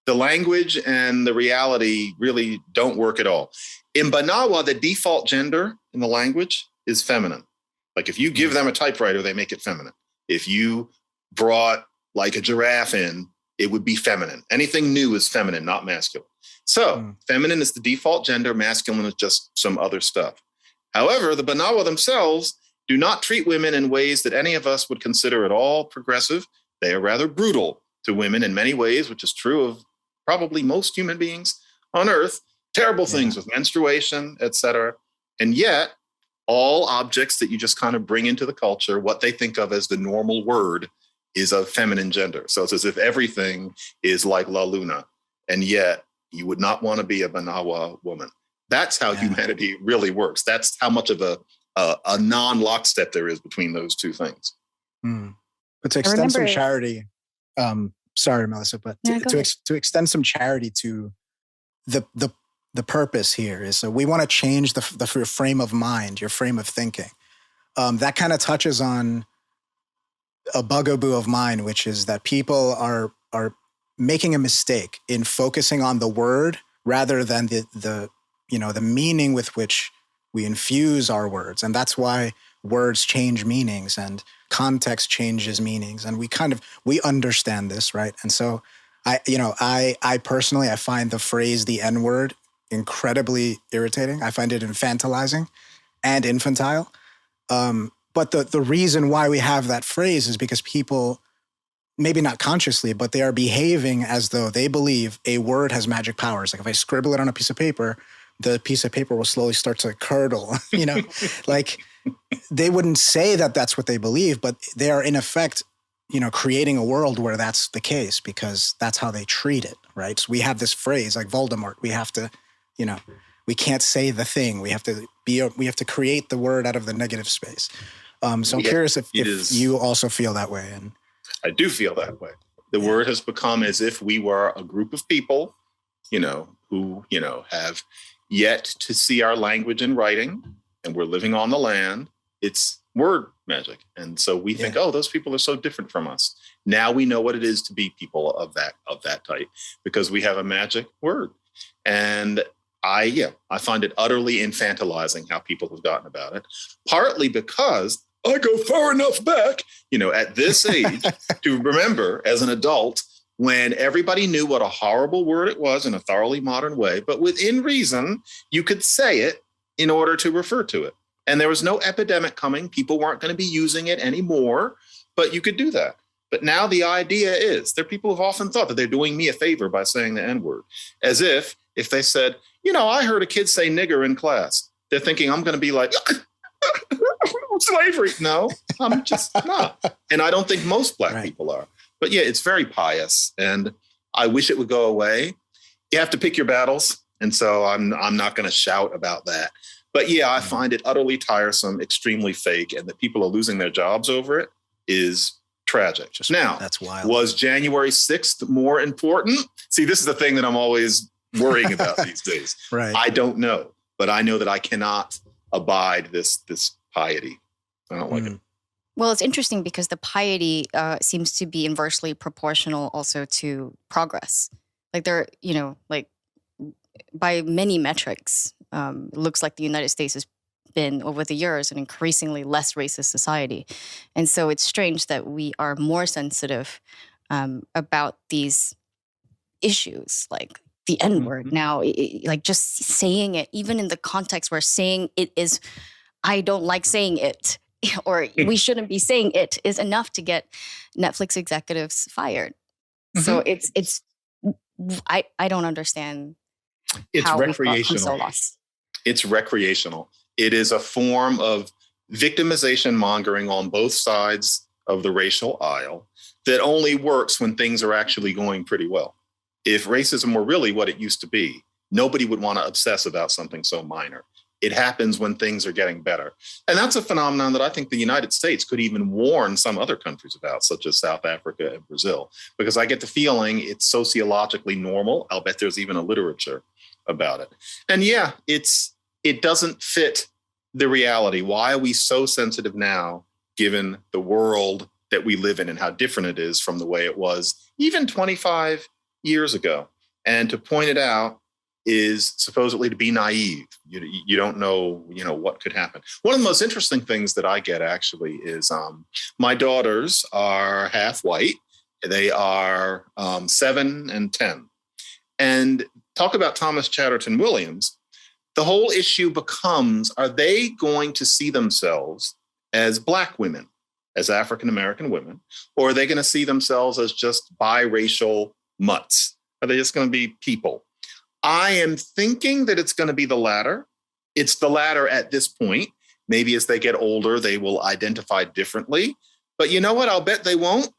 the language and the reality really don't work at all. In Banawa, the default gender in the language is feminine. Like, if you give them a typewriter, they make it feminine. If you brought like a giraffe in, it would be feminine. Anything new is feminine, not masculine. So feminine is the default gender, masculine is just some other stuff. However, the Banawa themselves do not treat women in ways that any of us would consider at all progressive. They are rather brutal to women in many ways, which is true of probably most human beings on Earth. Terrible things with menstruation, etc. And yet, all objects that you just kind of bring into the culture, what they think of as the normal word, is of feminine gender. So it's as if everything is like La Luna, and yet you would not want to be a Banawa woman. That's how humanity really works. That's how much of a non-lockstep there is between those two things. But to extend some charity, sorry, Melissa, but to extend some charity to the purpose here is, so we want to change the frame of mind, your frame of thinking. That kind of touches on a bugaboo of mine, which is that people are making a mistake in focusing on the word rather than the meaning with which we infuse our words. And that's why words change meanings and context changes meanings. And we understand this, right? And so I personally, I find the phrase, the N-word, incredibly irritating. I find it infantilizing and infantile. But the reason why we have that phrase is because people maybe not consciously, but they are behaving as though they believe a word has magic powers. Like if I scribble it on a piece of paper, the piece of paper will slowly start to curdle, like they wouldn't say that that's what they believe, but they are in effect, creating a world where that's the case because that's how they treat it, right? So we have this phrase like Voldemort. We have to, we can't say the thing. We have to create the word out of the negative space. So I'm curious if you also feel that way. And I do feel that way. The word has become as if we were a group of people, who, have yet to see our language in writing, and we're living on the land. It's word magic. And so we think, oh, those people are so different from us. Now we know what it is to be people of that type because we have a magic word. And I find it utterly infantilizing how people have gotten about it, partly because I go far enough back, at this age to remember as an adult when everybody knew what a horrible word it was in a thoroughly modern way, but within reason, you could say it in order to refer to it. And there was no epidemic coming. People weren't going to be using it anymore, but you could do that. But now the idea is there are people who've often thought that they're doing me a favor by saying the N-word, as if they said, I heard a kid say nigger in class. They're thinking I'm going to be like, slavery. No, I'm just not. And I don't think most Black people are. But yeah, it's very pious. And I wish it would go away. You have to pick your battles. And so I'm not going to shout about that. But yeah, I find it utterly tiresome, extremely fake. And that people are losing their jobs over it is tragic. Now, that's wild. Was January 6th more important? See, this is the thing that I'm always worrying about these days. Right. I don't know. But I know that I cannot abide this piety. I don't like it. Well, it's interesting because the piety seems to be inversely proportional also to progress. Like by many metrics, it looks like the United States has been over the years an increasingly less racist society. And so it's strange that we are more sensitive about these issues like the N-word now, like just saying it, even in the context where saying it is, I don't like saying it, or we shouldn't be saying it is enough to get Netflix executives fired. So I don't understand. It's how recreational. So lost. It's recreational. It is a form of victimization mongering on both sides of the racial aisle that only works when things are actually going pretty well. If racism were really what it used to be, nobody would want to obsess about something so minor. It happens when things are getting better. And that's a phenomenon that I think the United States could even warn some other countries about, such as South Africa and Brazil, because I get the feeling it's sociologically normal. I'll bet there's even a literature about it. And yeah, it doesn't fit the reality. Why are we so sensitive now, given the world that we live in and how different it is from the way it was even 25 years ago? And to point it out is supposedly to be naive. You don't know, what could happen. One of the most interesting things that I get actually is my daughters are half white. They are 7 and 10. And talk about Thomas Chatterton Williams. The whole issue becomes, are they going to see themselves as Black women, as African-American women, or are they going to see themselves as just biracial mutts? Are they just going to be people? I am thinking that it's going to be the latter. It's the latter at this point. Maybe as they get older, they will identify differently. But you know what? I'll bet they won't.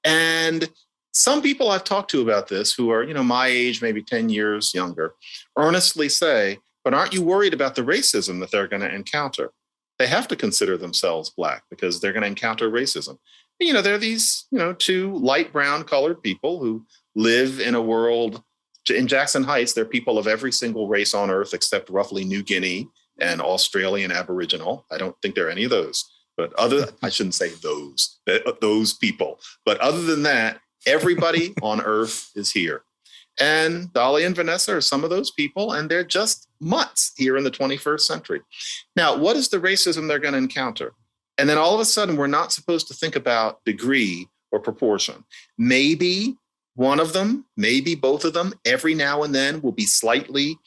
And some people I've talked to about this who are, my age, maybe 10 years younger, earnestly say, but aren't you worried about the racism that they're going to encounter? They have to consider themselves Black because they're going to encounter racism. There are these, 2 light brown colored people who live in a world. In Jackson Heights, there are people of every single race on earth except roughly New Guinea and Australian Aboriginal. I don't think there are any of those, but I shouldn't say those people. But other than that, everybody on earth is here. And Dolly and Vanessa are some of those people, and they're just mutts here in the 21st century. Now, what is the racism they're going to encounter? And then all of a sudden, we're not supposed to think about degree or proportion. Maybe one of them, maybe both of them, every now and then will be slightly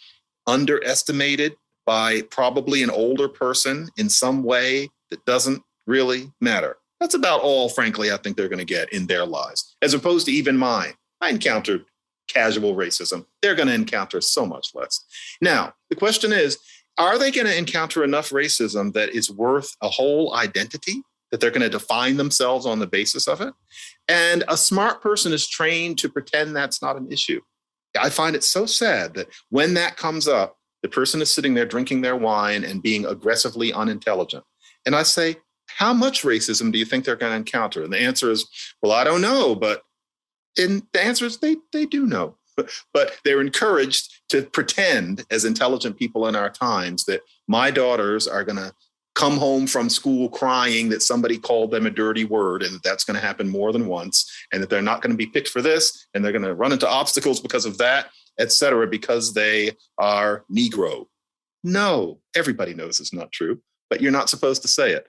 underestimated by probably an older person in some way that doesn't really matter. That's about all, frankly, I think they're going to get in their lives. as opposed to even mine. I encountered casual racism. They're going to encounter so much less. Now, the question is, are they going to encounter enough racism that is worth a whole identity, that they're going to define themselves on the basis of it? And a smart person is trained to pretend that's not an issue. I find it so sad that when that comes up, the person is sitting there drinking their wine and being aggressively unintelligent. And I say, how much racism do you think they're going to encounter? And the answer is, well, I don't know. And the answer is they do know. But they're encouraged to pretend, as intelligent people in our times, that my daughters are going to come home from school crying that somebody called them a dirty word, and that's going to happen more than once, and that they're not going to be picked for this, and they're going to run into obstacles because of that, et cetera, because they are Negro. No, everybody knows it's not true, but you're not supposed to say it.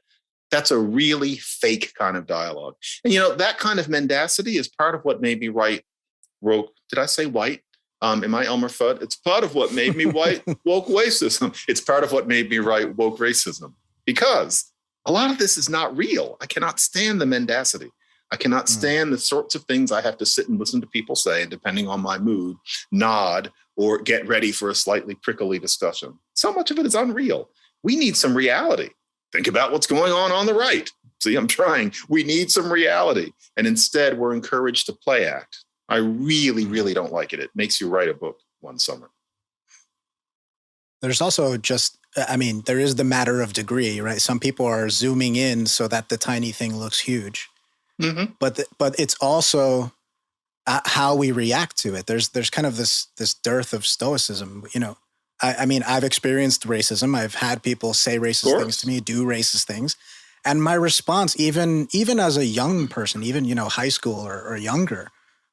That's a really fake kind of dialogue. And, that kind of mendacity is part of what made me write woke. Did I say white? Am I Elmer Fudd? It's part of what made me write woke racism. It's part of what made me write woke racism, because a lot of this is not real. I cannot stand the mendacity. I cannot stand the sorts of things I have to sit and listen to people say, and depending on my mood, nod or get ready for a slightly prickly discussion. So much of it is unreal. We need some reality. Think about what's going on the right. See, I'm trying. We need some reality. And instead, we're encouraged to play act. I really, really don't like it. It makes you write a book one summer. There's also there is the matter of degree, right? Some people are zooming in so that the tiny thing looks huge. Mm-hmm. But it's also how we react to it. There's kind of this dearth of stoicism. I've experienced racism. I've had people say racist things to me, do racist things. And my response, even as a young person, even, high school or younger,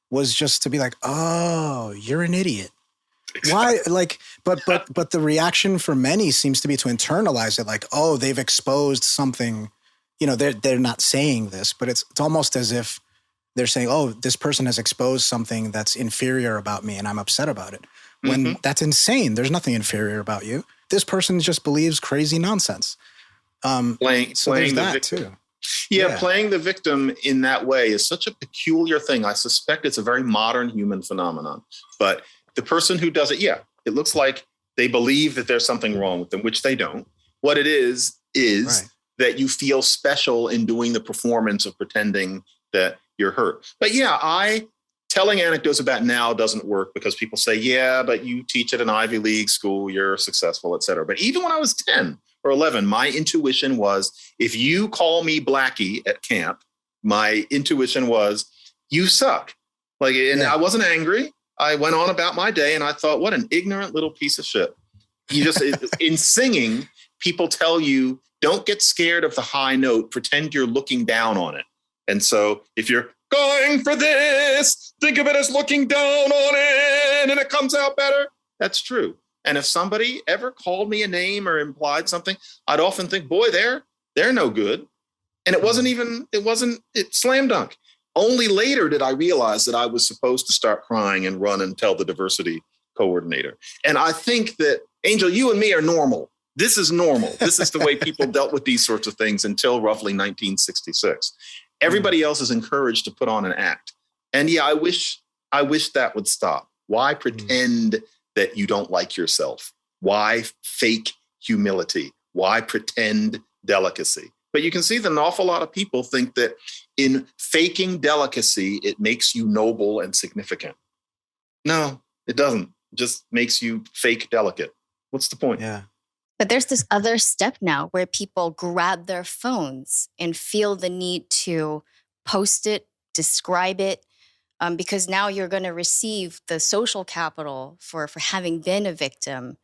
was just to be like, oh, you're an idiot. Why? But the reaction for many seems to be to internalize it, like, oh, they've exposed something. They're not saying this, but it's almost as if they're saying, oh, this person has exposed something that's inferior about me and I'm upset about it. When that's insane. There's nothing inferior about you. This person just believes crazy nonsense. Playing the victim. Too. Yeah, playing the victim in that way is such a peculiar thing. I suspect it's a very modern human phenomenon. But the person who does it, it looks like they believe that there's something wrong with them, which they don't. What it is that you feel special in doing the performance of pretending that you're hurt. But telling anecdotes about now doesn't work because people say, yeah, but you teach at an Ivy League school, you're successful, et cetera. But even when I was 10 or 11, my intuition was, if you call me Blackie at camp, my intuition was, you suck. I wasn't angry. I went on about my day and I thought, what an ignorant little piece of shit. You just, in singing, people tell you, don't get scared of the high note, pretend you're looking down on it. And so if you're going for this, think of it as looking down on it and it comes out better. That's true. And if somebody ever called me a name or implied something, I'd often think, boy, they're no good. And it slam dunk. Only later did I realize that I was supposed to start crying and run and tell the diversity coordinator. And I think that, Angel, you and me are normal. This is normal. This is the way people dealt with these sorts of things until roughly 1966. Everybody else is encouraged to put on an act. And I wish that would stop. Why pretend that you don't like yourself? Why fake humility? Why pretend delicacy? But you can see that an awful lot of people think that in faking delicacy, it makes you noble and significant. No, it doesn't. It just makes you fake delicate. What's the point? Yeah. But there's this other step now where people grab their phones and feel the need to post it, describe it, because now you're going to receive the social capital for having been a victim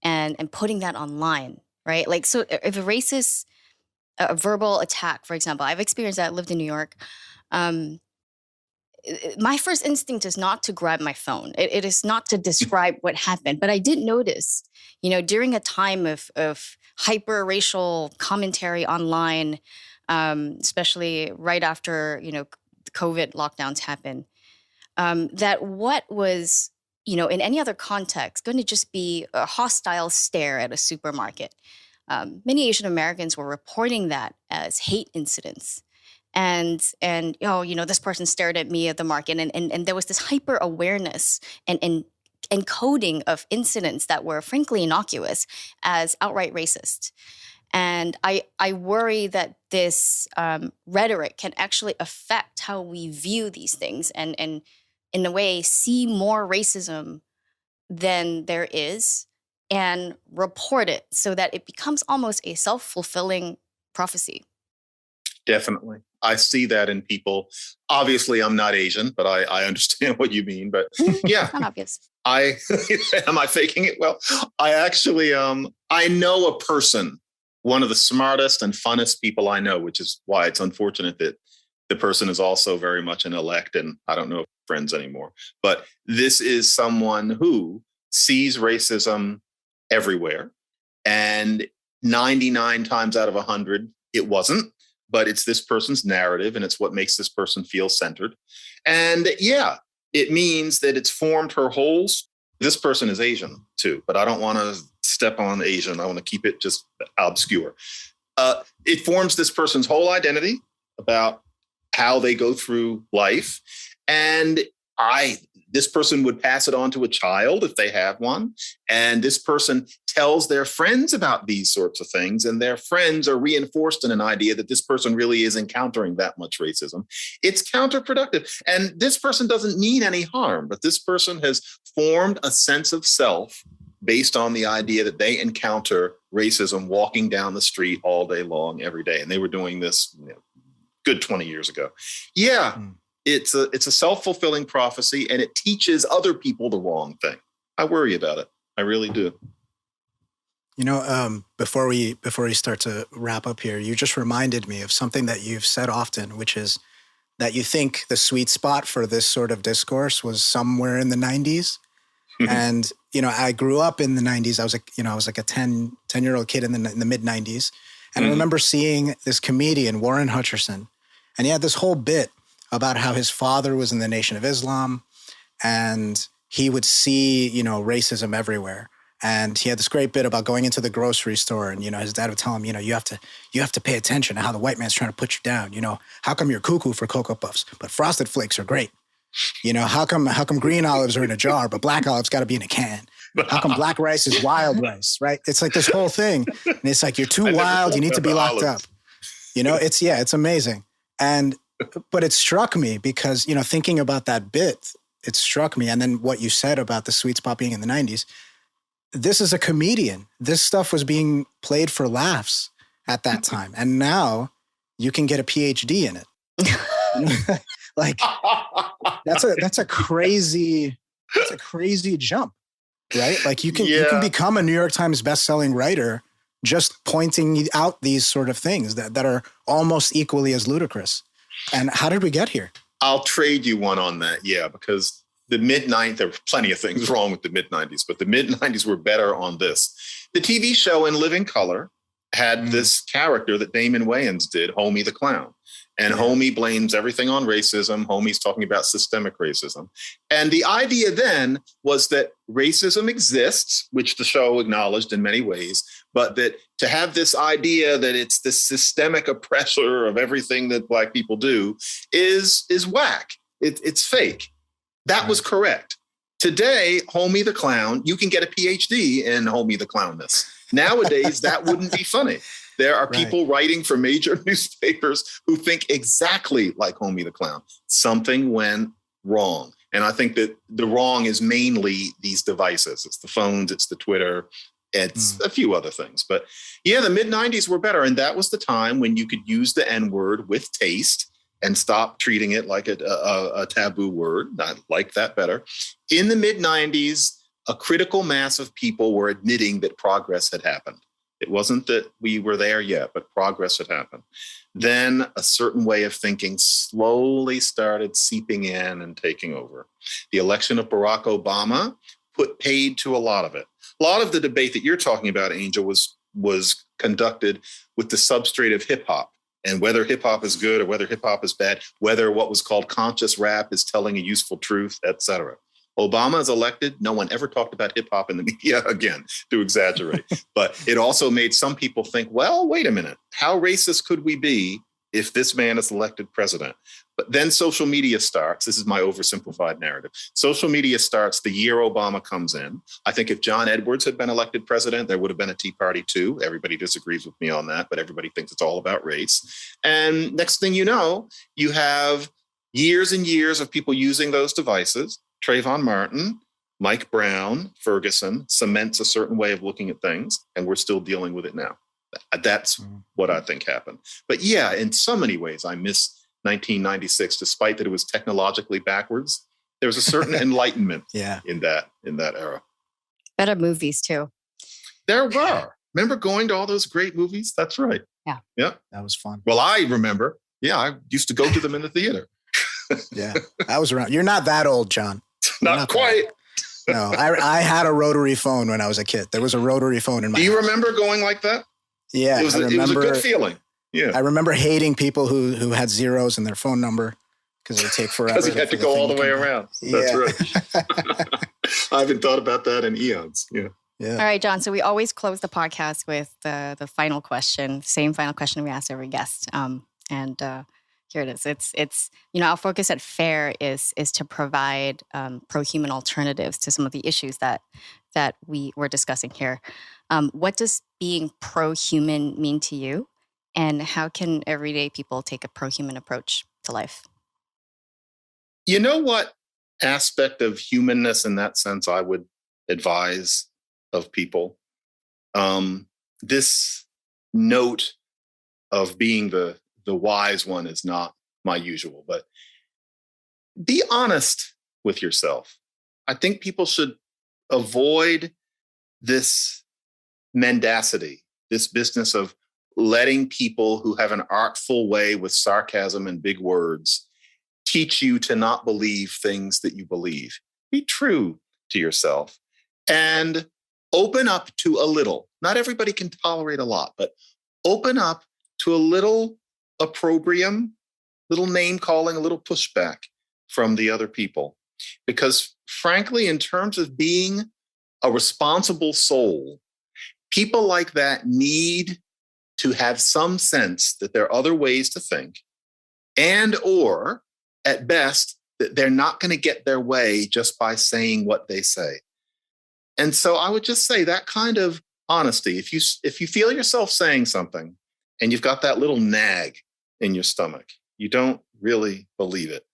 and putting that online, right? So if a racist, a verbal attack, for example, I've experienced that. I lived in New York. My first instinct is not to grab my phone. It is not to describe what happened. But I did notice, during a time of hyper-racial commentary online, especially right after, COVID lockdowns happened, that what was, in any other context, going to just be a hostile stare at a supermarket. Many Asian Americans were reporting that as hate incidents. and this person stared at me at the market, and there was this hyper awareness and encoding of incidents that were frankly innocuous as outright racist. And I worry that this rhetoric can actually affect how we view these things and in a way see more racism than there is and report it so that it becomes almost a self-fulfilling prophecy. Definitely. I see that in people. Obviously, I'm not Asian, but I understand what you mean. But yeah, It's not obvious. Am I faking it? Well, I actually, I know a person, one of the smartest and funnest people I know, which is why it's unfortunate that the person is also very much an elect and I don't know friends anymore. But this is someone who sees racism everywhere. And 99 times out of 100, it wasn't. But it's this person's narrative and it's what makes this person feel centered. And yeah, it means that it's formed her whole. This person is Asian too, but I don't want to step on Asian. I want to keep it just obscure. It forms this person's whole identity about how they go through life. And this person would pass it on to a child if they have one. And this person tells their friends about these sorts of things. And their friends are reinforced in an idea that this person really is encountering that much racism. It's counterproductive. And this person doesn't mean any harm, but this person has formed a sense of self based on the idea that they encounter racism walking down the street all day long, every day. And they were doing this good 20 years ago. Yeah. It's a self-fulfilling prophecy, and it teaches other people the wrong thing. I worry about it. I really do. Before we start to wrap up here, you just reminded me of something that you've said often, which is that you think the sweet spot for this sort of discourse was somewhere in the 90s. And, I grew up in the 90s. I was like a 10-year-old kid in the mid 90s. And I remember seeing this comedian, Warren Hutcherson, and he had this whole bit about how his father was in the Nation of Islam and he would see, racism everywhere. And he had this great bit about going into the grocery store and, his dad would tell him, you have to pay attention to how the white man's trying to put you down. How come you're cuckoo for Cocoa Puffs, but Frosted Flakes are great? How come green olives are in a jar, but black olives got to be in a can? How come black rice is wild rice, right? It's like this whole thing. And it's like, you're too wild. You need to be locked up. It's amazing. But it struck me because, thinking about that bit, it struck me. And then what you said about the sweet spot being in the 90s, this is a comedian. This stuff was being played for laughs at that time. And now you can get a PhD in it. Like that's a crazy jump, right? Like you can become a New York Times bestselling writer just pointing out these sort of things that are almost equally as ludicrous. And how did we get here? I'll trade you one on that. Yeah, because the mid-90s, there were plenty of things wrong with the mid-90s, but the mid-90s were better on this. The TV show In Living Color had this character that Damon Wayans did, Homie the Clown. And Homie blames everything on racism. Homie's talking about systemic racism. And the idea then was that racism exists, which the show acknowledged in many ways, but that to have this idea that it's the systemic oppressor of everything that Black people do is whack. It's fake. That was correct. Today, Homie the Clown, you can get a PhD in Homie the Clownness. Nowadays, that wouldn't be funny. There are people writing for major newspapers who think exactly like Homie the Clown. Something went wrong. And I think that the wrong is mainly these devices. It's the phones, it's the Twitter, it's a few other things. But yeah, the mid-90s were better. And that was the time when you could use the N-word with taste and stop treating it like a taboo word. I like that better. In the mid-90s, a critical mass of people were admitting that progress had happened. It wasn't that we were there yet, but progress had happened. Then a certain way of thinking slowly started seeping in and taking over. The election of Barack Obama put paid to a lot of it. A lot of the debate that you're talking about, Angel, was conducted with the substrate of hip hop and whether hip hop is good or whether hip hop is bad, whether what was called conscious rap is telling a useful truth, etc. Obama is elected. No one ever talked about hip hop in the media again, to exaggerate. But it also made some people think, well, wait a minute. How racist could we be if this man is elected president. But then social media starts. This is my oversimplified narrative. Social media starts the year Obama comes in. I think if John Edwards had been elected president, there would have been a Tea Party too. Everybody disagrees with me on that, but everybody thinks it's all about race. And next thing you know, you have years and years of people using those devices. Trayvon Martin, Mike Brown, Ferguson cements a certain way of looking at things, and we're still dealing with it now. That's what I think happened. But yeah, in so many ways, I miss 1996, despite that it was technologically backwards. There was a certain enlightenment in that era. Better movies too. There were. Remember going to all those great movies? That's right. Yeah. That was fun. Well, I remember. Yeah, I used to go to them in the theater. Yeah, I was around. You're not that old, John. Not quite. No, I had a rotary phone when I was a kid. There was a rotary phone in my house. Do you remember going like that? Yeah, it was a good feeling. Yeah, I remember hating people who had zeros in their phone number because it would take forever. Because you had to go all the way around. That's right. I haven't thought about that in eons. Yeah. All right, John. So we always close the podcast with the final question, same final question we ask every guest. Here it is. It's our focus at FAIR is to provide pro-human alternatives to some of the issues that we were discussing here. What does being pro-human mean to you? And how can everyday people take a pro-human approach to life? You know what aspect of humanness in that sense I would advise of people? This note of being the wise one is not my usual, but be honest with yourself. I think people should avoid this mendacity, this business of letting people who have an artful way with sarcasm and big words teach you to not believe things that you believe. Be true to yourself and open up to a little. Not everybody can tolerate a lot, but open up to a little opprobrium, little name calling, a little pushback from the other people. Because frankly, in terms of being a responsible soul, people like that need to have some sense that there are other ways to think, and or at best, that they're not going to get their way just by saying what they say. And so I would just say that kind of honesty, if you feel yourself saying something and you've got that little nag in your stomach, you don't really believe it,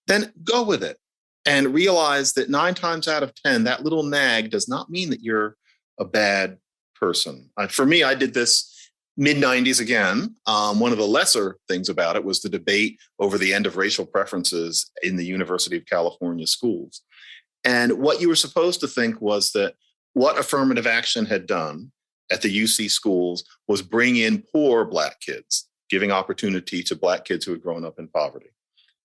then go with it and realize that 9 times out of 10, that little nag does not mean that you're a bad person. For me, I did this mid-90s again. One of the lesser things about it was the debate over the end of racial preferences in the University of California schools. And what you were supposed to think was that what affirmative action had done at the UC schools was bring in poor Black kids, giving opportunity to Black kids who had grown up in poverty.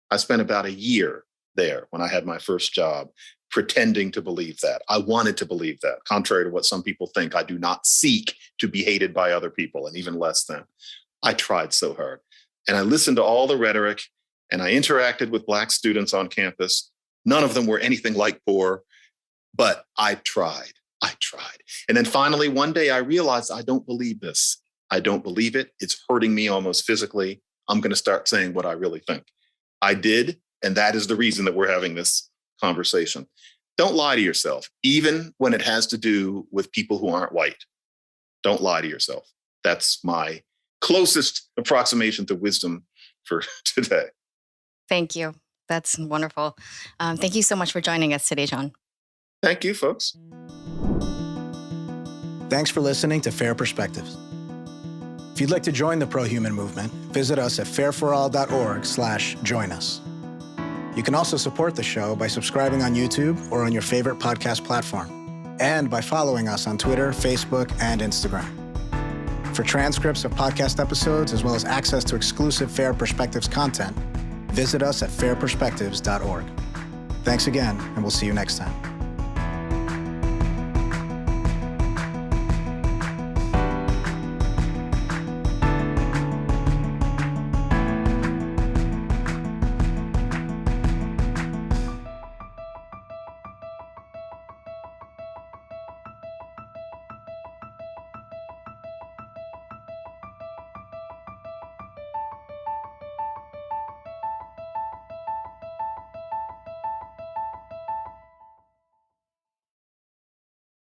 I spent about a year there when I had my first job pretending to believe that. I wanted to believe that. Contrary to what some people think, I do not seek to be hated by other people, and even less than. I tried so hard. And I listened to all the rhetoric, and I interacted with Black students on campus. None of them were anything like poor, but I tried. And then finally, one day I realized I don't believe this. I don't believe it. It's hurting me almost physically. I'm going to start saying what I really think. I did, and that is the reason that we're having this conversation. Don't lie to yourself, even when it has to do with people who aren't white. Don't lie to yourself. That's my closest approximation to wisdom for today. Thank you. That's wonderful. Thank you so much for joining us today, John. Thank you, folks. Thanks for listening to Fair Perspectives. If you'd like to join the pro-human movement, visit us at fairforall.org/join us. You can also support the show by subscribing on YouTube or on your favorite podcast platform, and by following us on Twitter, Facebook, and Instagram. For transcripts of podcast episodes, as well as access to exclusive Fair Perspectives content, visit us at fairperspectives.org. Thanks again, and we'll see you next time.